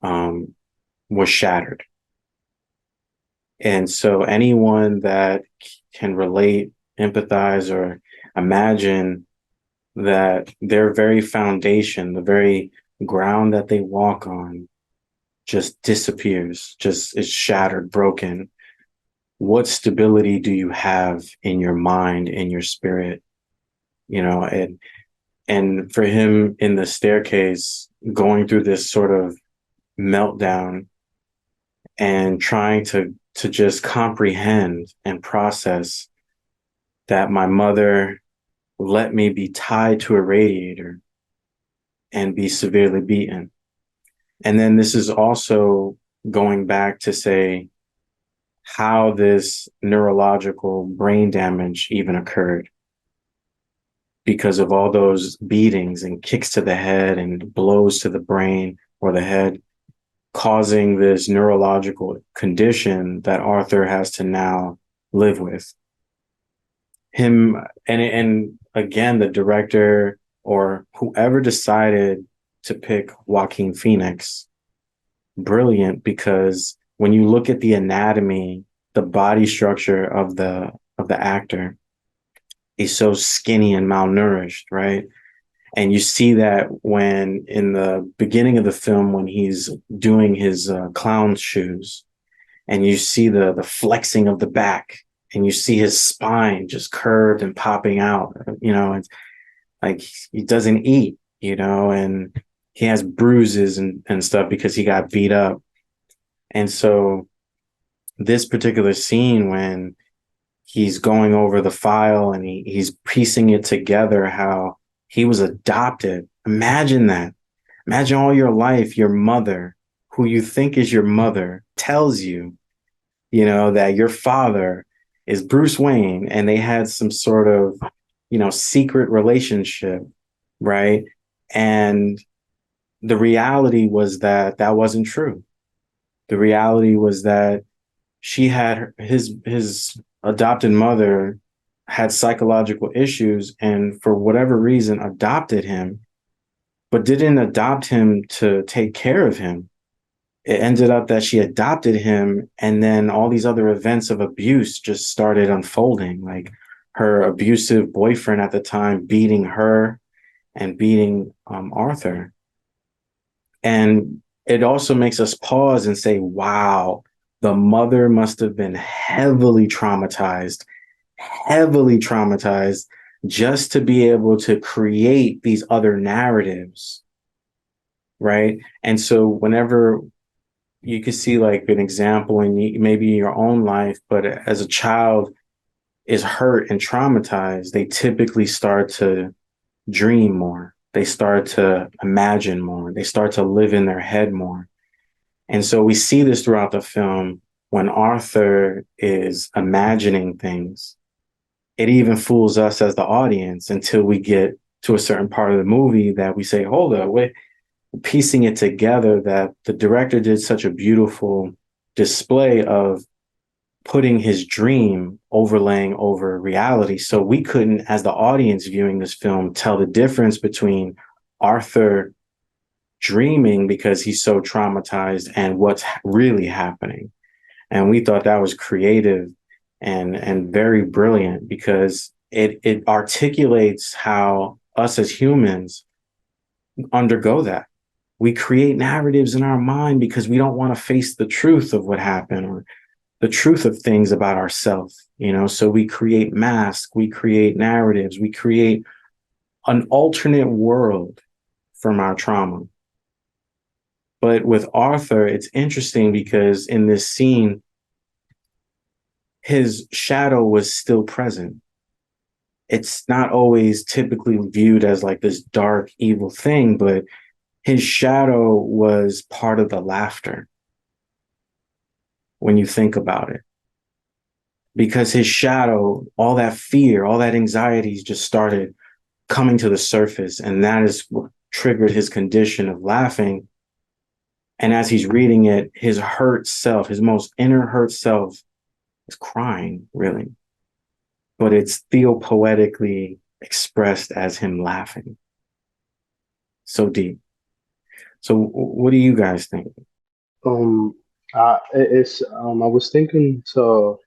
was shattered. And so anyone that can relate, empathize, or imagine that their very foundation, the very ground that they walk on, just disappears, just is shattered, broken. What stability do you have in your mind, in your spirit? You know, and for him in the staircase, going through this sort of meltdown and trying to just comprehend and process that my mother let me be tied to a radiator and be severely beaten. And then this is also going back to say how this neurological brain damage even occurred because of all those beatings and kicks to the head and blows to the brain or the head, causing this neurological condition that Arthur has to now live with. Him and again, the director or whoever decided to pick Joaquin Phoenix, brilliant, because when you look at the anatomy, the body structure of the actor, he's so skinny and malnourished, right? And you see that when in the beginning of the film, when he's doing his clown shoes, and you see the flexing of the back, and you see his spine just curved and popping out, you know, it's like he doesn't eat, you know, and he has bruises and stuff because he got beat up. And so this particular scene when he's going over the file and he's piecing it together, how he was adopted. Imagine that. Imagine all your life, your mother, who you think is your mother, tells you, you know, that your father is Bruce Wayne and they had some sort of, you know, secret relationship, right? And the reality was that that wasn't true. The reality was that she had his adopted mother had psychological issues and for whatever reason adopted him, but didn't adopt him to take care of him. It ended up that she adopted him and then all these other events of abuse just started unfolding, like her abusive boyfriend at the time beating her and beating Arthur. And it also makes us pause and say, wow, the mother must have been heavily traumatized just to be able to create these other narratives, right? And so whenever you can see like an example in maybe in your own life, but as a child is hurt and traumatized, they typically start to dream more. They start to imagine more. They start to live in their head more. And so we see this throughout the film when Arthur is imagining things. It even fools us as the audience until we get to a certain part of the movie that we say, hold up, wait, piecing it together that the director did such a beautiful display of putting his dream overlaying over reality. So we couldn't, as the audience viewing this film, tell the difference between Arthur dreaming because he's so traumatized and what's really happening. And we thought that was creative and very brilliant because it articulates how us as humans undergo that. We create narratives in our mind because we don't want to face the truth of what happened or the truth of things about ourselves, you know, so we create masks, we create narratives, we create an alternate world from our trauma. But with Arthur, it's interesting because in this scene, his shadow was still present. It's not always typically viewed as like this dark, evil thing, but his shadow was part of the laughter when you think about it. Because his shadow, all that fear, all that anxiety just started coming to the surface. And that is what triggered his condition of laughing. And as he's reading it, his hurt self, his most inner hurt self is crying, really. But it's theopoetically expressed as him laughing. So deep. So what do you guys think? I was thinking, so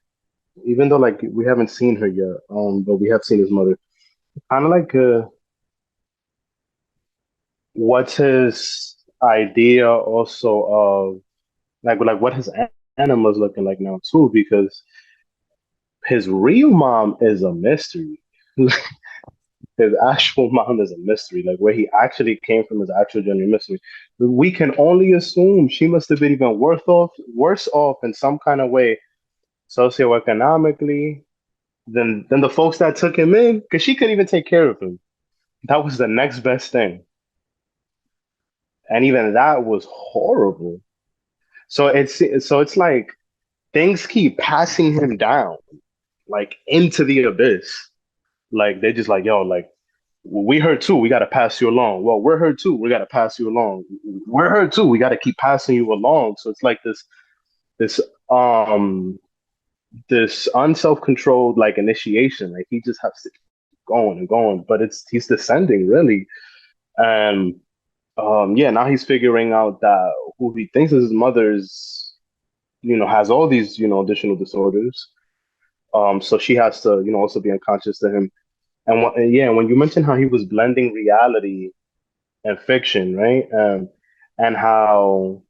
even though like we haven't seen her yet, but we have seen his mother, kind of like what's his idea also of like what his anima's looking like now too, because his real mom is a mystery. His actual mom is a mystery. Like where he actually came from is actually genuine mystery. We can only assume she must have been even worse off in some kind of way, socioeconomically, than the folks that took him in, because she couldn't even take care of him. That was the next best thing, and even that was horrible. So it's like things keep passing him down, like into the abyss. Like they're just like, yo, like we heard too, we gotta pass you along. Well, we're heard too, we gotta pass you along. We're heard too, we gotta keep passing you along. So it's like this um this unself-controlled like initiation. Like he just has to keep going and going, but he's descending really. And yeah, now he's figuring out that who he thinks is his mother's, has all these, additional disorders. So she has to, also be unconscious to him. And when you mentioned how he was blending reality and fiction, right? And how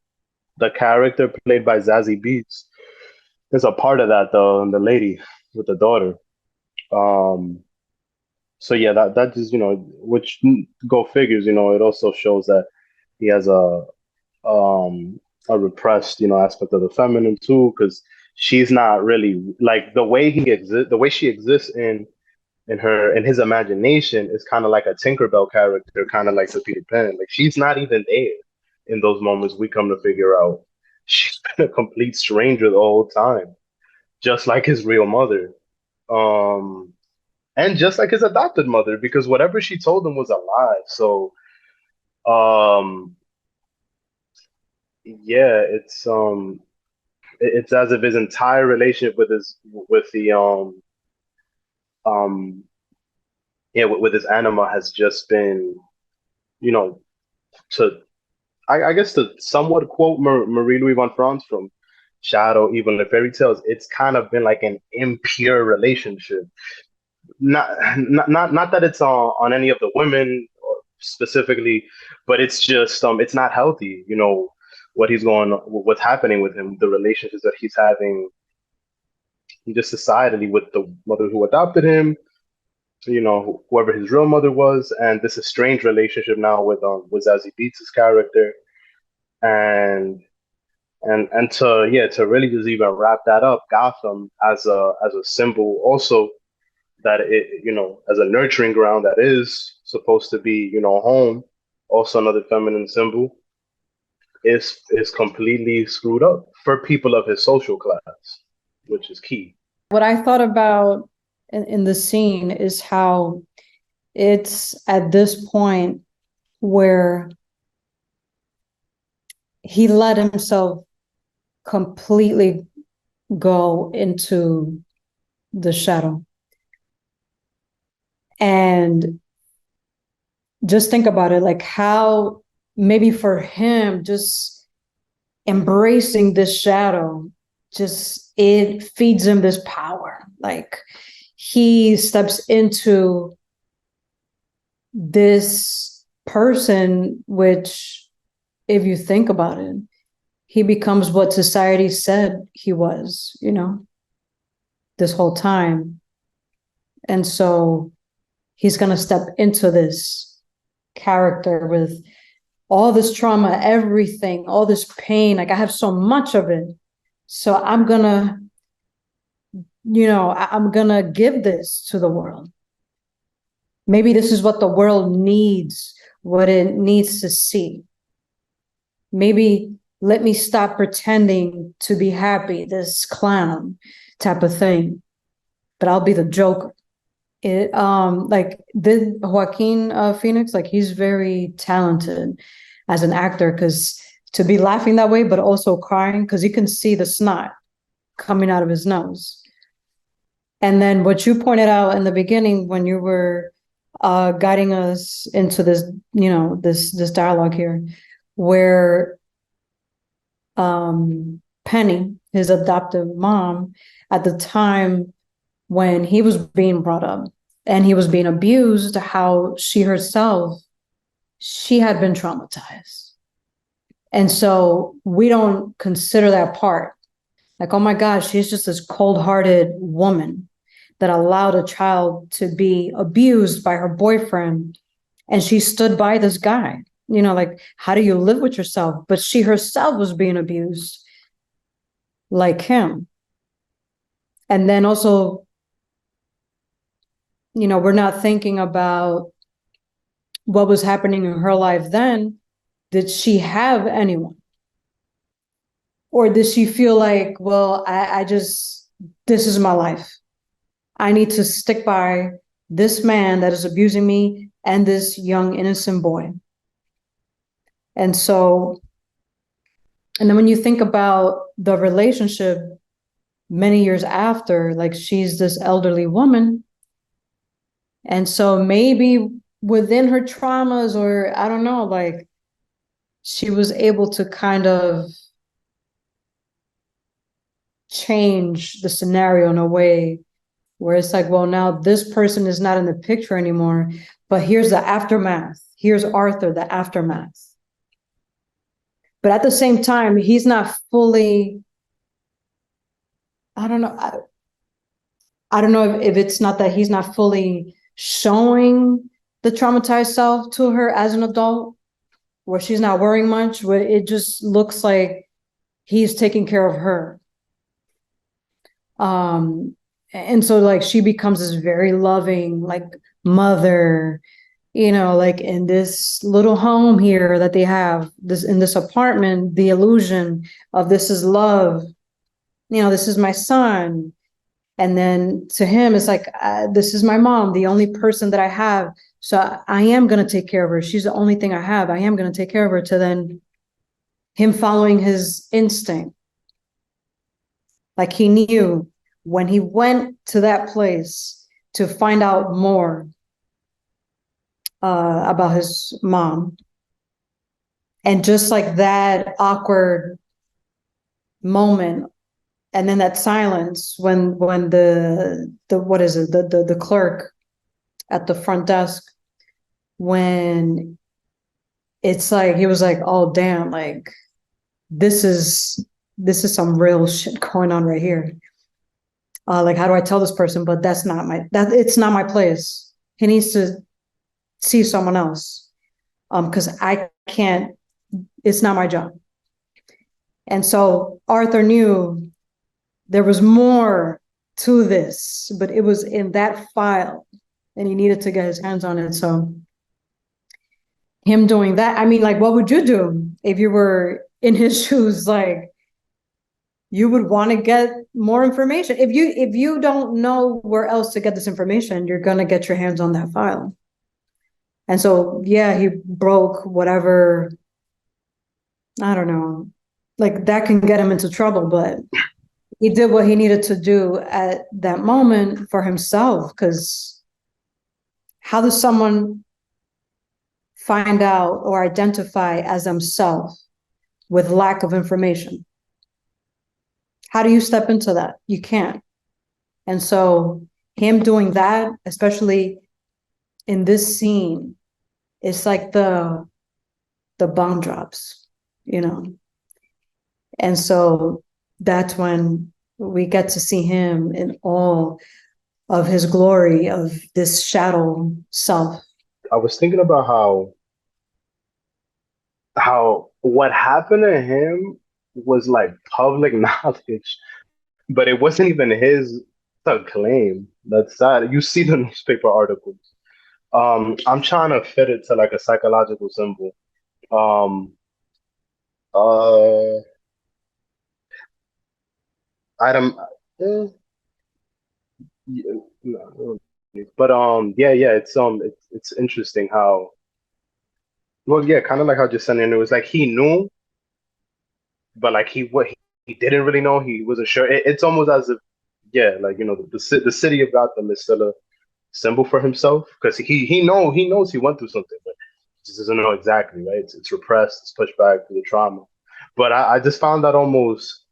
the character played by Zazie Beetz is a part of that, though, and the lady with the daughter. So yeah, that just, which go figures, it also shows that he has a repressed, aspect of the feminine too, because she's not really like the way she exists in his imagination is kind of like a Tinkerbell character, kind of like the Peter Pan. Like she's not even there in those moments. We come to figure out she's been a complete stranger the whole time, just like his real mother, and just like his adopted mother, because whatever she told him was a lie. So, yeah, it's as if his entire relationship um with his anima has just been, to I guess to somewhat quote Marie Louise von Franz from Shadow, even the fairy tales, it's kind of been like an impure relationship. Not that it's on any of the women or specifically, but it's just it's not healthy. What's happening with him, the relationships that he's having, just societally with the mother who adopted him, whoever his real mother was, and this estranged relationship now with Zazie Beetz' character, and to really just even wrap that up, Gotham as a symbol also, that it, as a nurturing ground that is supposed to be, home, also another feminine symbol, is completely screwed up for people of his social class, which is key. What I thought about in the scene is how it's at this point where he let himself completely go into the shadow. And just think about it, like how maybe for him, just embracing this shadow, just it feeds him this power. Like he steps into this person, which, if you think about it, he becomes what society said he was, this whole time. And so he's going to step into this character with all this trauma, everything, all this pain. Like I have so much of it. So I'm going to give this to the world. Maybe this is what the world needs, what it needs to see. maybe let me stop pretending to be happy, this clown type of thing, but I'll be the Joker. It like the Joaquin Phoenix, like he's very talented as an actor, because to be laughing that way but also crying, because you can see the snot coming out of his nose. And then what you pointed out in the beginning when you were guiding us into this, this dialogue here, where Penny, his adoptive mom, at the time when he was being brought up and he was being abused, how she herself, she had been traumatized. And so we don't consider that part. Like, oh my gosh, she's just this cold-hearted woman that allowed a child to be abused by her boyfriend. And she stood by this guy. Like, how do you live with yourself? But she herself was being abused like him. And then also, we're not thinking about what was happening in her life then. Did she have anyone? Or did she feel like, well, I just, this is my life. I need to stick by this man that is abusing me and this young, innocent boy. And so, and then when you think about the relationship many years after, like she's this elderly woman. And so maybe within her traumas, or I don't know, like she was able to kind of change the scenario in a way where it's like, well, now this person is not in the picture anymore, but here's the aftermath. Here's Arthur, the aftermath. But at the same time, he's not fully, I don't know. I don't know if it's not that he's not fully showing the traumatized self to her as an adult, where she's not worrying much, where it just looks like he's taking care of her. And so like she becomes this very loving, like mother, like in this little home here that they have, this in this apartment, the illusion of this is love, this is my son. And then to him, it's like, this is my mom, the only person that I have. So I am going to take care of her. She's the only thing I have. I am going to take care of her. To then him following his instinct. Like he knew when he went to that place to find out more about his mom. And just like that awkward moment, and then that silence when the what is it, the clerk at the front desk, when it's like he was like, oh damn, like this is some real shit going on right here. Like, how do I tell this person? But it's not my place. He needs to see someone else. Because I can't, it's not my job. And so Arthur knew there was more to this, but it was in that file and he needed to get his hands on it. So him doing that, I mean, like, what would you do if you were in his shoes? Like, you would want to get more information. If you don't know where else to get this information, you're going to get your hands on that file. And so, yeah, he broke whatever, I don't know, like that can get him into trouble, but he did what he needed to do at that moment for himself. Because how does someone find out or identify as themselves with lack of information? How do you step into that? You can't. And so him doing that, especially in this scene, it's like the bomb drops, And so that's when we get to see him in all of his glory, of this shadow self. I was thinking about how what happened to him was like public knowledge, but it wasn't even his claim. That's sad. You see the newspaper articles. I'm trying to fit it to like a psychological symbol. Uh, item. Yeah, no, but yeah, it's interesting how, well, yeah, kind of like how just saying it was like he knew, but like he didn't really know. He wasn't sure. It's almost as if, yeah, like the city of Gotham is still a symbol for himself because he knows he went through something, but he just doesn't know exactly, right? It's repressed, it's pushed back through the trauma. But I just found that almost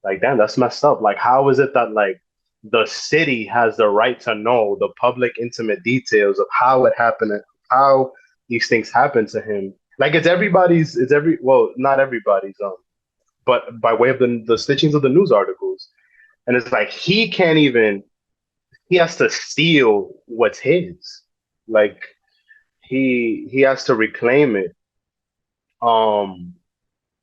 like, damn, that's messed up. Like, how is it that like the city has the right to know the public intimate details of how it happened and how these things happen to him? Like it's every well, not everybody's but by way of the stitchings of the news articles. And it's like he can't even he has to steal what's his. Like he has to reclaim it. Um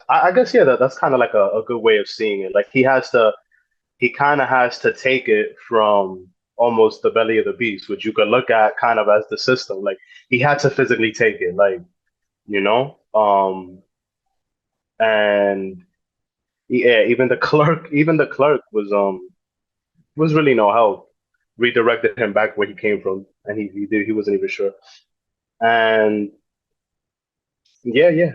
I guess yeah, that's kind of like a good way of seeing it. Like he kind of has to take it from almost the belly of the beast, which you could look at kind of as the system. Like he had to physically take it, like, you know? And yeah, even the clerk was really no help. Redirected him back where he came from, and he wasn't even sure. And yeah.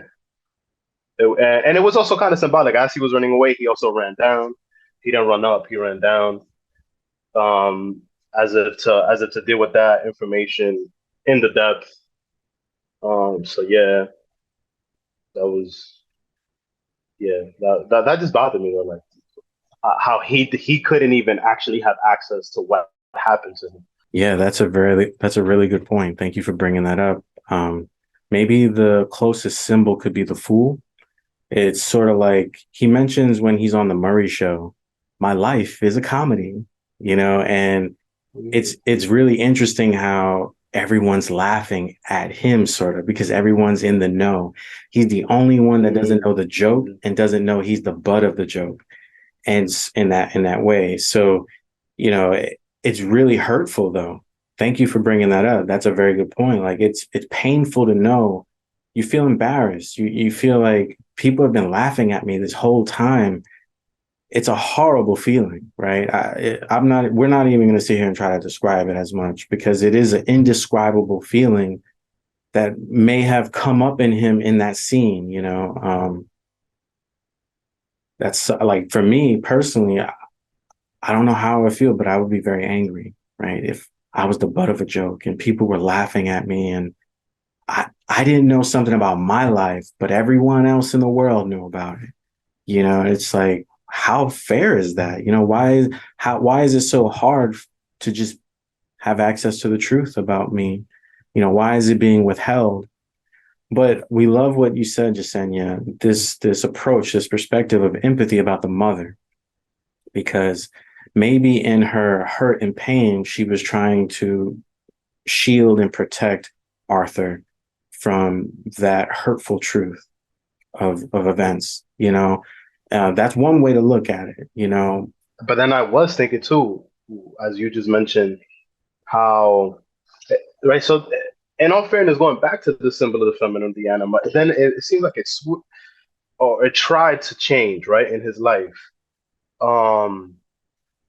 And it was also kind of symbolic. As he was running away, he also ran down. He didn't run up, he ran down. As if to deal with that information in the depth. So yeah, that was that just bothered me though, like how he couldn't even actually have access to what happened to him. Yeah, that's a really good point. Thank you for bringing that up. Maybe the closest symbol could be the fool. It's sort of like he mentions when he's on the Murray show, my life is a comedy, and it's really interesting how everyone's laughing at him sort of because everyone's in the know. He's the only one that doesn't know the joke and doesn't know he's the butt of the joke. And in that way. So, it's really hurtful though. Thank you for bringing that up. That's a very good point. Like it's painful to know you feel embarrassed. You feel like people have been laughing at me this whole time. It's a horrible feeling, right? We're not even going to sit here and try to describe it as much because it is an indescribable feeling that may have come up in him in that scene. That's like for me personally, I don't know how I would feel, but I would be very angry, right? If I was the butt of a joke and people were laughing at me and I didn't know something about my life, but everyone else in the world knew about it. It's like, how fair is that? Why is it so hard to just have access to the truth about me? Why is it being withheld? But we love what you said, Jasenia, this approach, this perspective of empathy about the mother, because maybe in her hurt and pain, she was trying to shield and protect Arthur from that hurtful truth of events. That's one way to look at it. But then I was thinking too, as you just mentioned, how right. So, in all fairness, going back to the symbol of the feminine, the anima, then it seems like or it tried to change, right, in his life.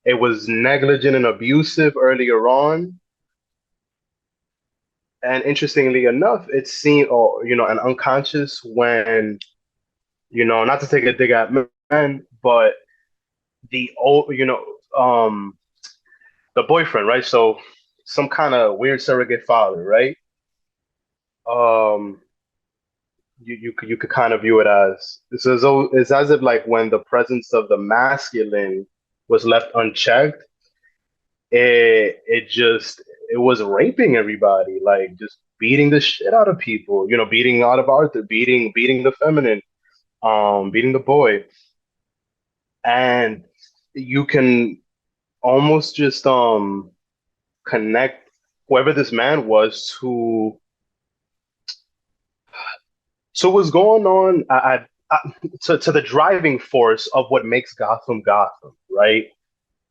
It was negligent and abusive earlier on, and interestingly enough, it seemed, or and unconscious when, not to take a dig at men, but the old, the boyfriend, right? So some kind of weird surrogate father, right? Um, you could kind of view it as it's as if like when the presence of the masculine was left unchecked, it was raping everybody, like just beating the shit out of people, beating out of Arthur, beating the feminine, beating the boy, and you can almost just connect whoever this man was to what's going on to the driving force of what makes Gotham Gotham, right?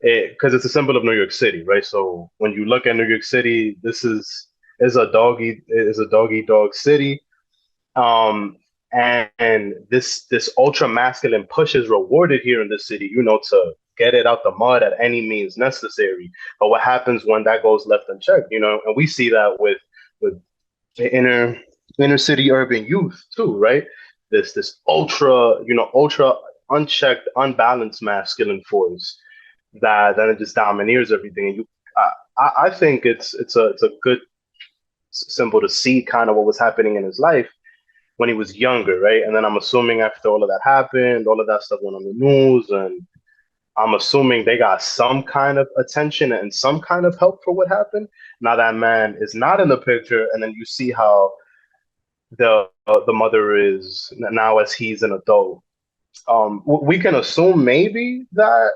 Because it's a symbol of New York City, right? So when you look at New York City, this is a dog eat dog city. And this ultra masculine push is rewarded here in the city, to get it out the mud at any means necessary. But what happens when that goes left unchecked, and we see that with the inner city urban youth too, right? This ultra unchecked, unbalanced masculine force that it just domineers everything. And I think it's a good symbol to see kind of what was happening in his life when he was younger, right? And then I'm assuming after all of that happened, all of that stuff went on the news, and I'm assuming they got some kind of attention and some kind of help for what happened. Now that man is not in the picture, and then you see how the mother is now as he's an adult. We can assume maybe that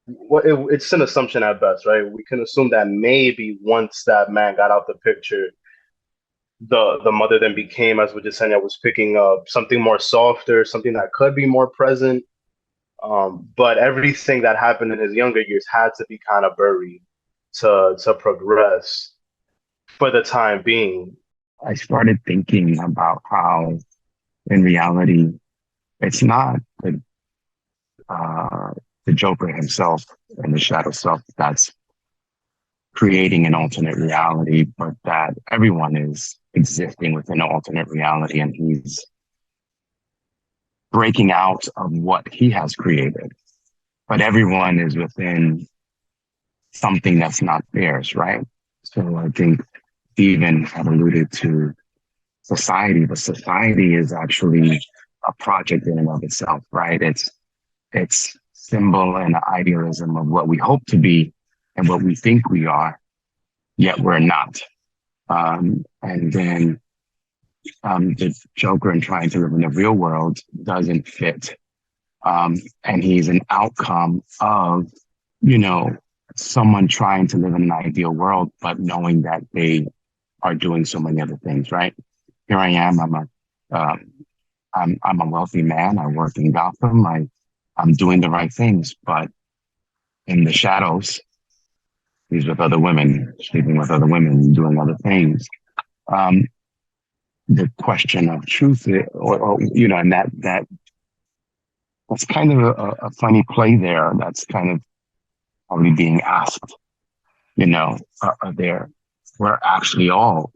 it's an assumption at best, right? We can assume that maybe once that man got out the picture, the mother then became, as what Jasenia was picking up, something more softer, something that could be more present. But everything that happened in his younger years had to be kind of buried to progress for the time being. I started thinking about how, in reality, it's not the Joker himself and the shadow self that's creating an alternate reality, but that everyone is existing within an alternate reality, and he's breaking out of what he has created. But everyone is within something that's not theirs, right? So I think Stephen had alluded to society, but society is actually a project in and of itself, right? It's symbol and idealism of what we hope to be and what we think we are, yet we're not. And then the Joker in trying to live in the real world doesn't fit. And he's an outcome of, someone trying to live in an ideal world, but knowing that they are doing so many other things, right? Here I am, I'm a wealthy man. I work in Gotham. I'm doing the right things, but in the shadows, he's with other women, sleeping with other women, doing other things. The question of truth, and that's kind of a funny play there. That's kind of probably being asked, there. We're actually all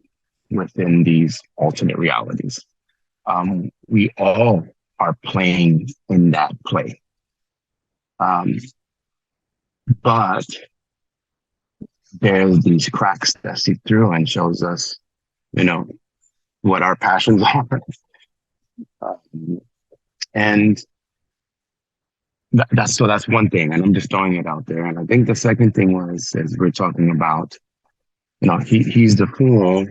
within these alternate realities. We all are playing in that play. But there's these cracks that see through and shows us, what our passions are. And that's one thing. And I'm just throwing it out there. And I think the second thing was, as we're talking about, he's the fool,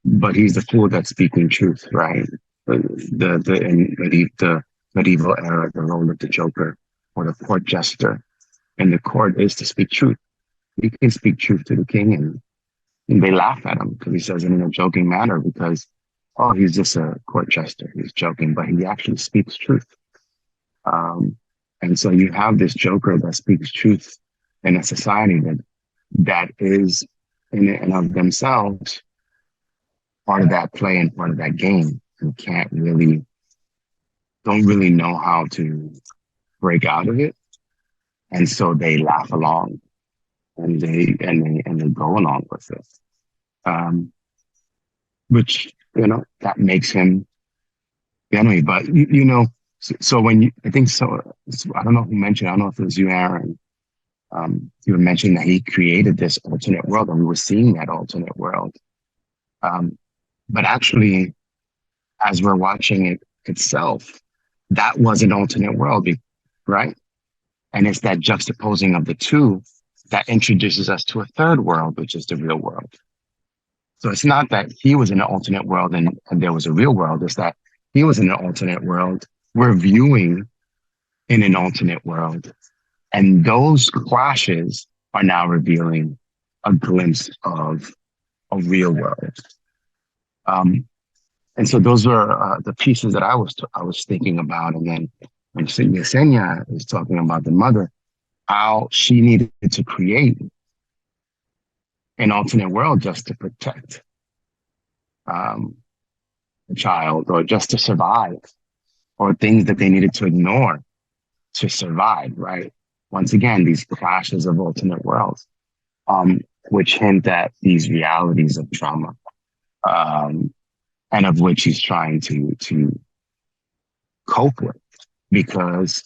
but he's the fool that's speaking truth, right? The medieval era, the role of the Joker or the court jester. And the court is to speak truth. He can speak truth to the king, and they laugh at him because he says it in a joking manner because, oh, he's just a court jester. He's joking, but he actually speaks truth. And so you have this Joker that speaks truth in a society that is in and of themselves part of that play and part of that game, and don't really know how to break out of it. And so they laugh along and they go along with it. Which, that makes him the enemy. But, so when I think so, I don't know who mentioned, I don't know if it was you, Aaron, you were mentioning that he created this alternate world and we were seeing that alternate world. But actually, as we're watching it itself, that was an alternate world, right? And it's that juxtaposing of the two that introduces us to a third world, which is the real world. So it's not that he was in an alternate world and there was a real world. It's that he was in an alternate world. We're viewing in an alternate world. And those clashes are now revealing a glimpse of a real world. And so those are the pieces that I was thinking about. And then when Yesenia is talking about the mother, how she needed to create an alternate world just to protect a child or just to survive, or things that they needed to ignore to survive, right? Once again, these clashes of alternate worlds, which hint at these realities of trauma, and of which he's trying to cope with, because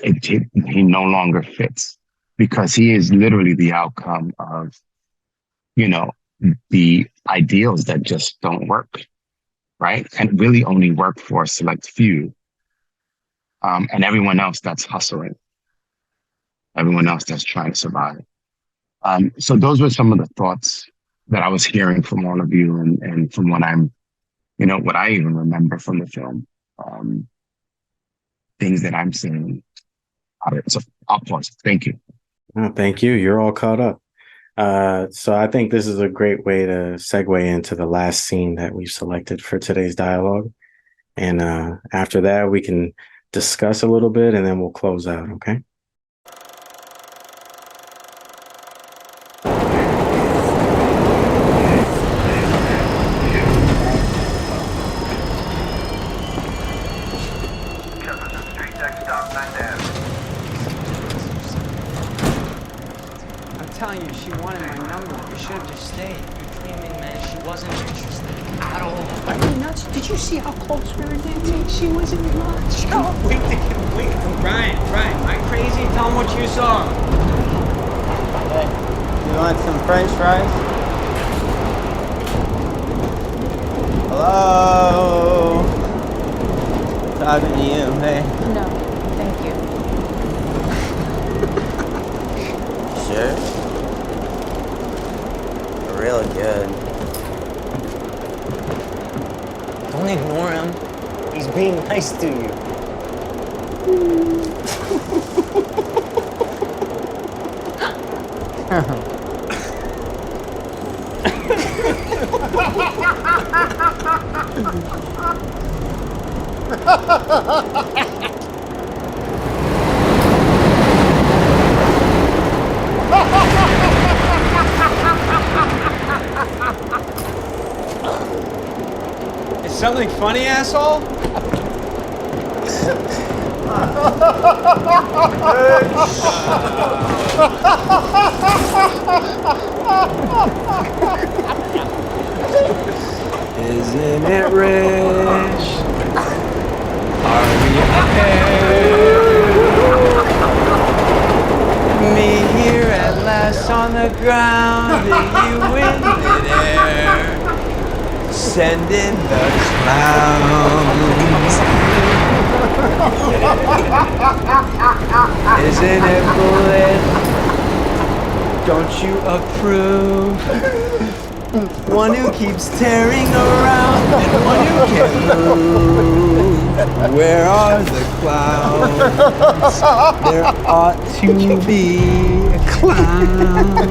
he no longer fits, because he is literally the outcome of, the ideals that just don't work, right? And really only work for a select few, and everyone else that's hustling, everyone else that's trying to survive. So those were some of the thoughts that I was hearing from all of you, and from what what I even remember from the film, things that I'm seeing. So I'll pause. Thank you. Oh, thank you. You're all caught up. So I think this is a great way to segue into the last scene that we've selected for today's dialogue. And after that, we can discuss a little bit and then we'll close out, okay? Telling you, she wanted my number. We should have just stayed. You came in, man. She wasn't interested at all. Are you nuts? Did you see how close we were dancing? She wasn't much. Wait, Brian, am I crazy? Tell him what you saw. Hey, you want some French fries? Hello? Talking to you, hey. No, thank you. Sure? Real good. Don't ignore him. He's being nice to you. Is something funny, asshole? Isn't it rich? Are we okay? Me here at last on the ground, and you in midair, sending the clowns. Isn't it bullet? Don't you approve? One who keeps tearing around and one who can't move. Where are the clowns? There ought to be clowns.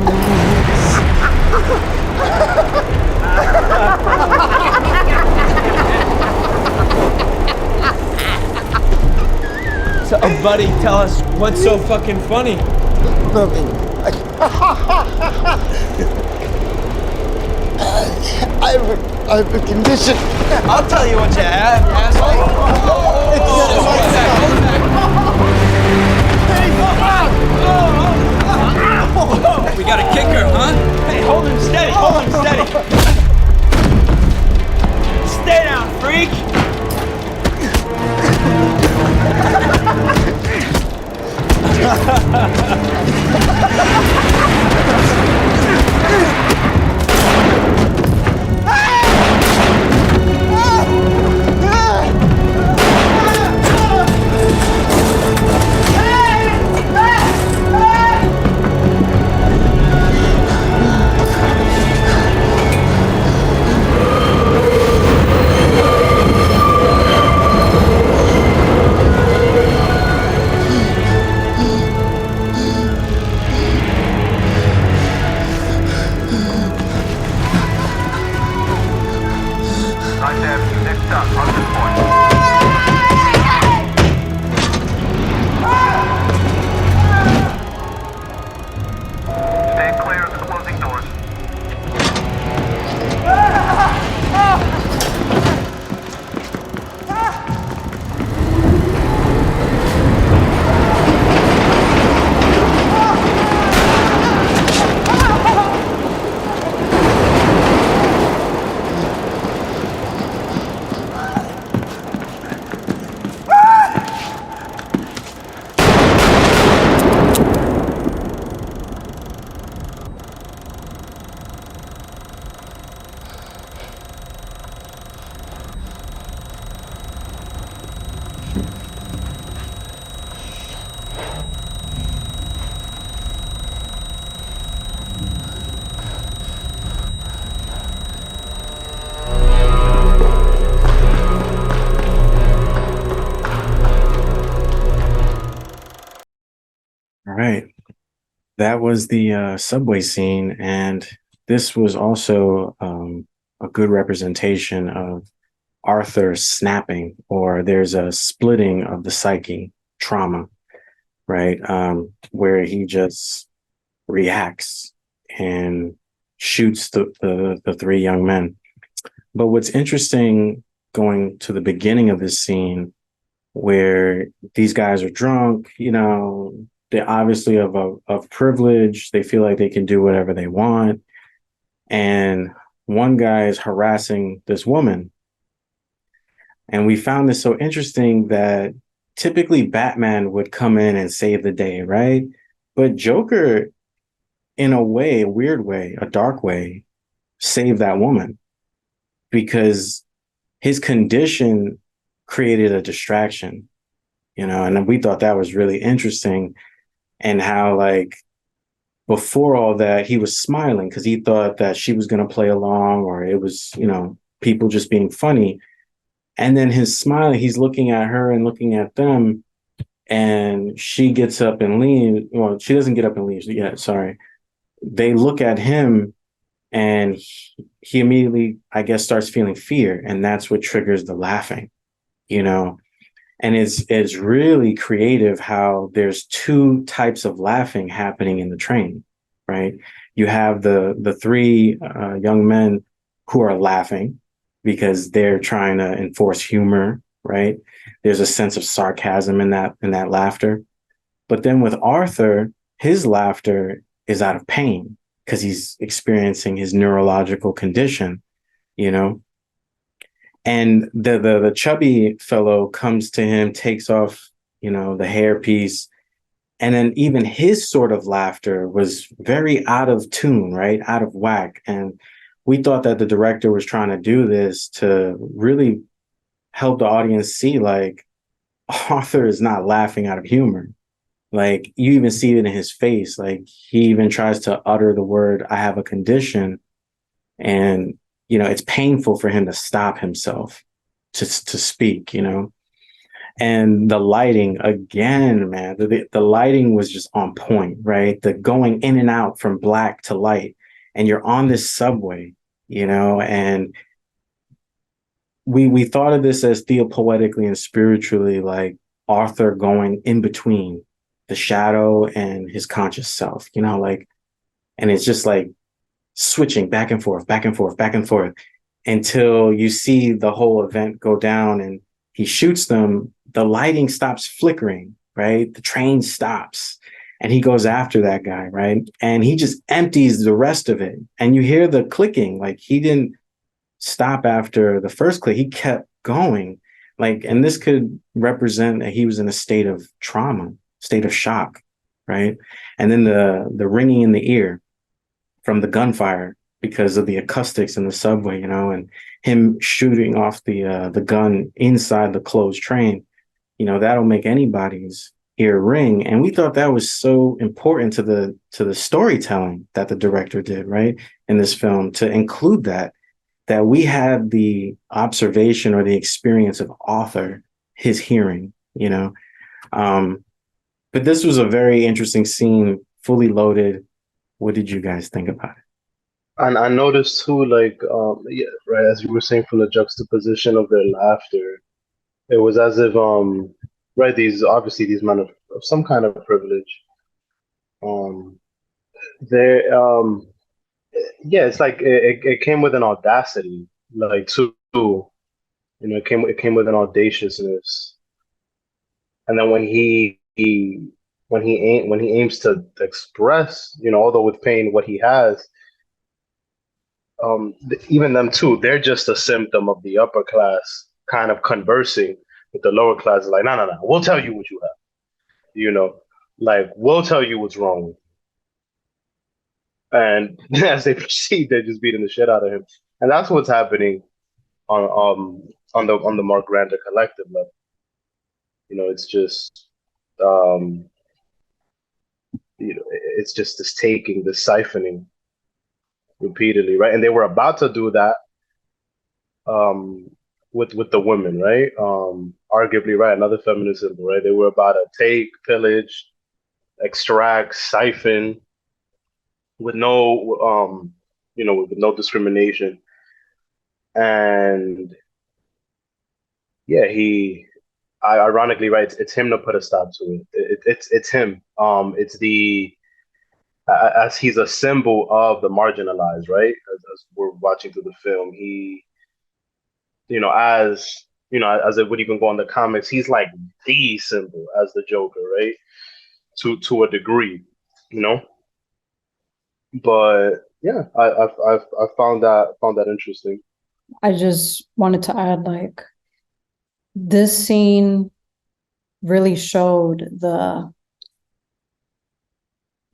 So, buddy, tell us what's so fucking funny. Nothing. I have a condition. I'll tell you what you have, asshole. We got a kicker, huh? Hey, hold him steady, hold him steady. Stay down, freak. right. That was the subway scene, and this was also a good representation of Arthur snapping, or there's a splitting of the psyche, trauma, right? Where he just reacts and shoots the three young men. But what's interesting, going to the beginning of this scene, where these guys are drunk, they're obviously of privilege. They feel like they can do whatever they want. And one guy is harassing this woman. And we found this so interesting that typically Batman would come in and save the day, right? But Joker, in a way, a weird way, a dark way, saved that woman because his condition created a distraction, and we thought that was really interesting. And how, like, before all that, he was smiling because he thought that she was going to play along, or it was, people just being funny. And then his smiling, he's looking at her and looking at them, and she gets up and leaves. Well, she doesn't get up and leaves yet. Sorry. They look at him, and he immediately, I guess, starts feeling fear. And that's what triggers the laughing, And it's really creative how there's two types of laughing happening in the train, right? You have the three young men who are laughing because they're trying to enforce humor, right? There's a sense of sarcasm in that laughter. But then with Arthur, his laughter is out of pain because he's experiencing his neurological condition, And the chubby fellow comes to him, takes off, the hairpiece. And then even his sort of laughter was very out of tune, right? Out of whack. And we thought that the director was trying to do this to really help the audience see, like, Arthur is not laughing out of humor. Like, you even see it in his face. Like, he even tries to utter the word, "I have a condition." And it's painful for him to stop himself to speak, And the lighting, again, man, the lighting was just on point, right? The going in and out from black to light, and you're on this subway, and we thought of this as theopoetically and spiritually, like Arthur going in between the shadow and his conscious self, and it's just like switching back and forth, back and forth, back and forth, until you see the whole event go down and he shoots them. The lighting stops flickering, right? The train stops and he goes after that guy, right? And he just empties the rest of it. And you hear the clicking, like he didn't stop after the first click. He kept going. Like, and this could represent that he was in a state of trauma, state of shock, right? And then the ringing in the ear from the gunfire because of the acoustics in the subway, and him shooting off the gun inside the closed train, that'll make anybody's ear ring. And we thought that was so important to the storytelling that the director did, right, in this film, to include that we had the observation or the experience of Arthur, his hearing, But this was a very interesting scene, fully loaded. What did you guys think about it? And I noticed too, like, yeah, right, as you were saying, from the juxtaposition of their laughter, it was as if, right, these men of some kind of privilege, they, yeah, it's like it came with an audacity, like, too, it came with an audaciousness, and then when he aims to express, although with pain, what he has. Even them too, they're just a symptom of the upper class kind of conversing with the lower class. Like, no, we'll tell you what you have, like, we'll tell you what's wrong. And as they proceed, they're just beating the shit out of him. And that's what's happening on the more grander collective level. It's just, it's just this taking, this siphoning repeatedly, right? And they were about to do that with the women, right? Arguably, right, another feminist symbol, right? They were about to take, pillage, extract, siphon with no with no discrimination. And yeah, ironically, right, it's him to put a stop to it. It's him. It's the as he's a symbol of the marginalized, right? As we're watching through the film, he, as it would even go in the comics, he's like the symbol as the Joker, right? To a degree, you know. But yeah, I found that interesting. I just wanted to add, like, this scene really showed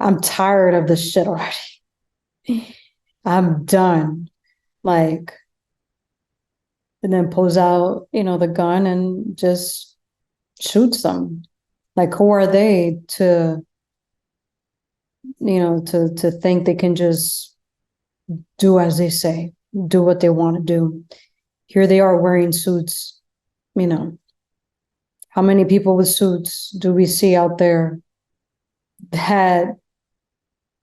I'm tired of this shit already. I'm done. Like, and then pulls out, the gun and just shoots them. Like, who are they to think they can just do as they say, do what they want to do. Here they are wearing suits. How many people with suits do we see out there that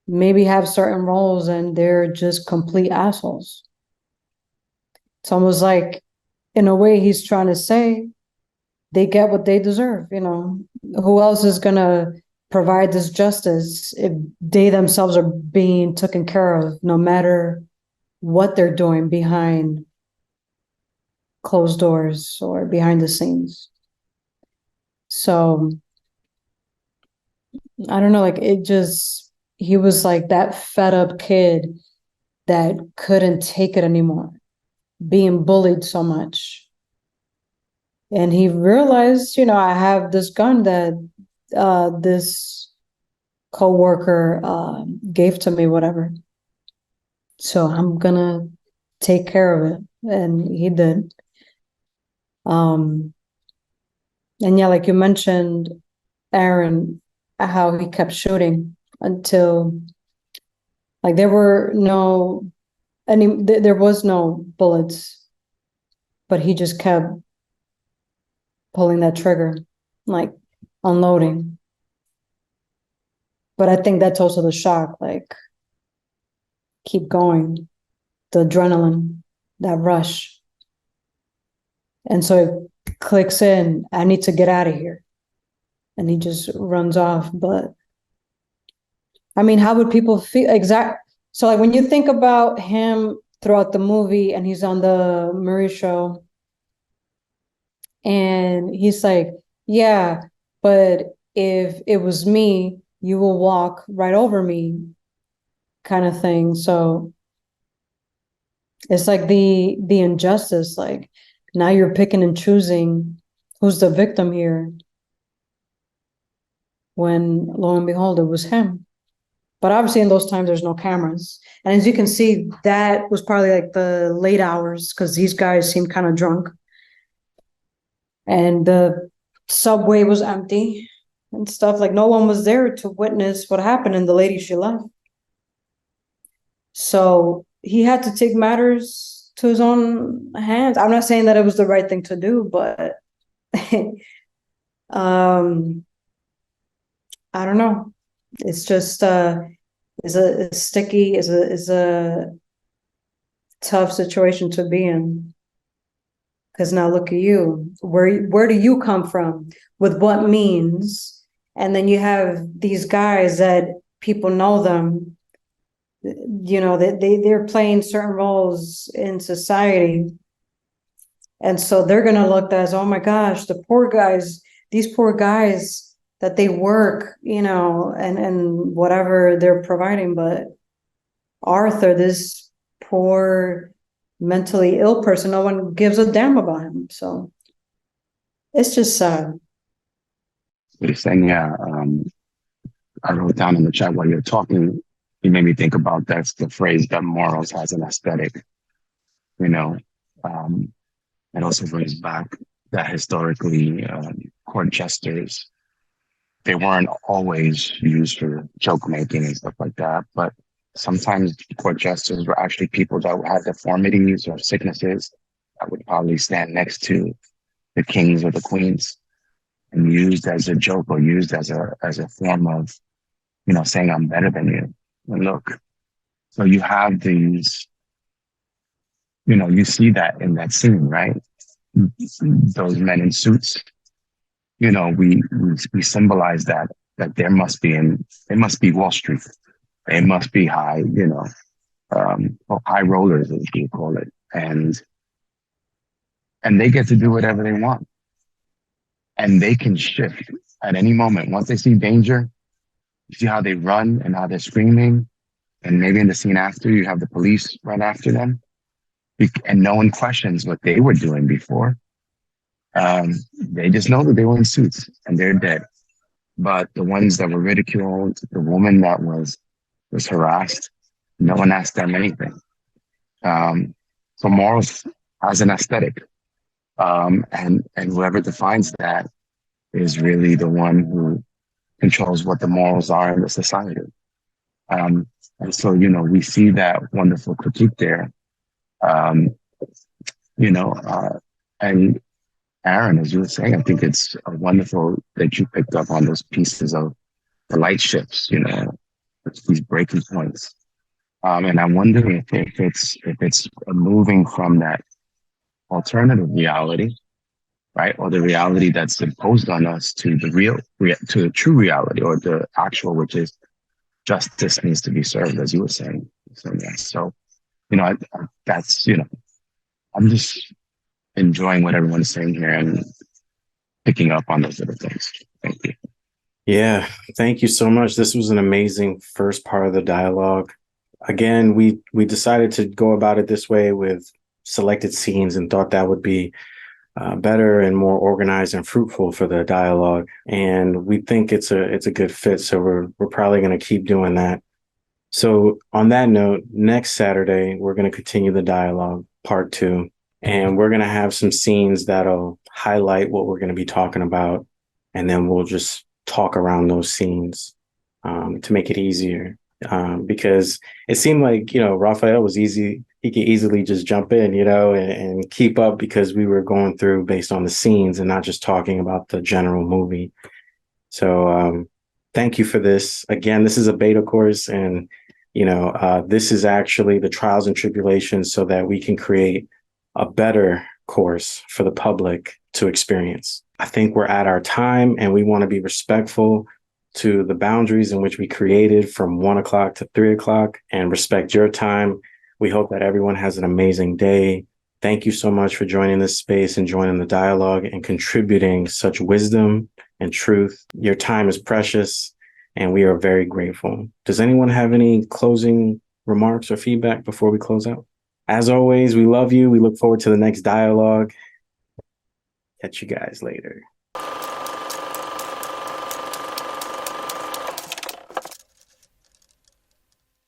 maybe have certain roles and they're just complete assholes? It's almost like, in a way, he's trying to say they get what they deserve. Who else is gonna provide this justice if they themselves are being taken care of, no matter what they're doing behind closed doors or behind the scenes? So I don't know, like, he was like that fed up kid that couldn't take it anymore, being bullied so much. And he realized, I have this gun that this coworker gave to me, whatever. So I'm gonna take care of it. And he did. And yeah, like you mentioned, Aaron, how he kept shooting until, like, there was no bullets, but he just kept pulling that trigger, like unloading. But I think that's also the shock, like, keep going, the adrenaline, that rush. And so it clicks in, I need to get out of here. And he just runs off. But I mean, how would people feel? So like, when you think about him throughout the movie and he's on the Murray show and he's like, yeah, but if it was me, you will walk right over me, kind of thing. So it's like the injustice, like, now you're picking and choosing who's the victim here, when lo and behold, it was him. But obviously in those times, there's no cameras. And as you can see, that was probably like the late hours, because these guys seemed kind of drunk. And the subway was empty and stuff. Like, no one was there to witness what happened, and the lady, she left. So he had to take matters to his own hands. I'm not saying that it was the right thing to do, but I don't know. It's just is a tough situation to be in. Because now look at you. Where do you come from? With what means? And then you have these guys that people know them. They're playing certain roles in society. And so they're gonna look as, oh my gosh, the poor guys, these poor guys that they work, and whatever they're providing. But Arthur, this poor mentally ill person, no one gives a damn about him. So it's just sad. Saying, yeah, I wrote down in the chat while you're talking, you made me think about that's the phrase that morals has an aesthetic, it also brings back that historically court jesters, they weren't always used for joke making and stuff like that, but sometimes court jesters were actually people that had deformities or sicknesses that would probably stand next to the kings or the queens, and used as a joke or used as a form of saying I'm better than you. And look, so you have these, you see that in that scene, right? Those men in suits, we symbolize that there must be it must be Wall Street. It must be high, or high rollers, as you call it. And they get to do whatever they want. And they can shift at any moment. Once they see danger, you see how they run and how they're screaming. And maybe in the scene after, you have the police right after them. And no one questions what they were doing before. They just know that they were in suits and they're dead. But the ones that were ridiculed, the woman that was harassed, no one asked them anything. So morals has an aesthetic. And whoever defines that is really the one who controls what the morals are in the society. And so, we see that wonderful critique there. And Aaron, as you were saying, I think it's wonderful that you picked up on those pieces of the light shifts, these breaking points. And I'm wondering if it's moving from that alternative reality, right, or the reality that's imposed on us to to the true reality, or the actual, which is justice needs to be served, as you were saying. So yeah, so that's I'm just enjoying what everyone's saying here and picking up on those little things. Thank you. Yeah, thank you so much. This was an amazing first part of the dialogue. Again, we decided to go about it this way with selected scenes and thought that would be better and more organized and fruitful for the dialogue. And we think it's a good fit. So we're probably going to keep doing that. So on that note, next Saturday, we're going to continue the dialogue, part 2. And we're going to have some scenes that'll highlight what we're going to be talking about. And then we'll just talk around those scenes to make it easier. Because it seemed like, Raphael was easy. He could easily just jump in, and keep up, because we were going through based on the scenes and not just talking about the general movie. So thank you for this. Again, this is a beta course, and, this is actually the trials and tribulations so that we can create a better course for the public to experience. I think we're at our time, and we want to be respectful to the boundaries in which we created from 1 o'clock to 3 o'clock, and respect your time. We hope that everyone has an amazing day. Thank you so much for joining this space and joining the dialogue and contributing such wisdom and truth. Your time is precious, and we are very grateful. Does anyone have any closing remarks or feedback before we close out? As always, we love you. We look forward to the next dialogue. Catch you guys later.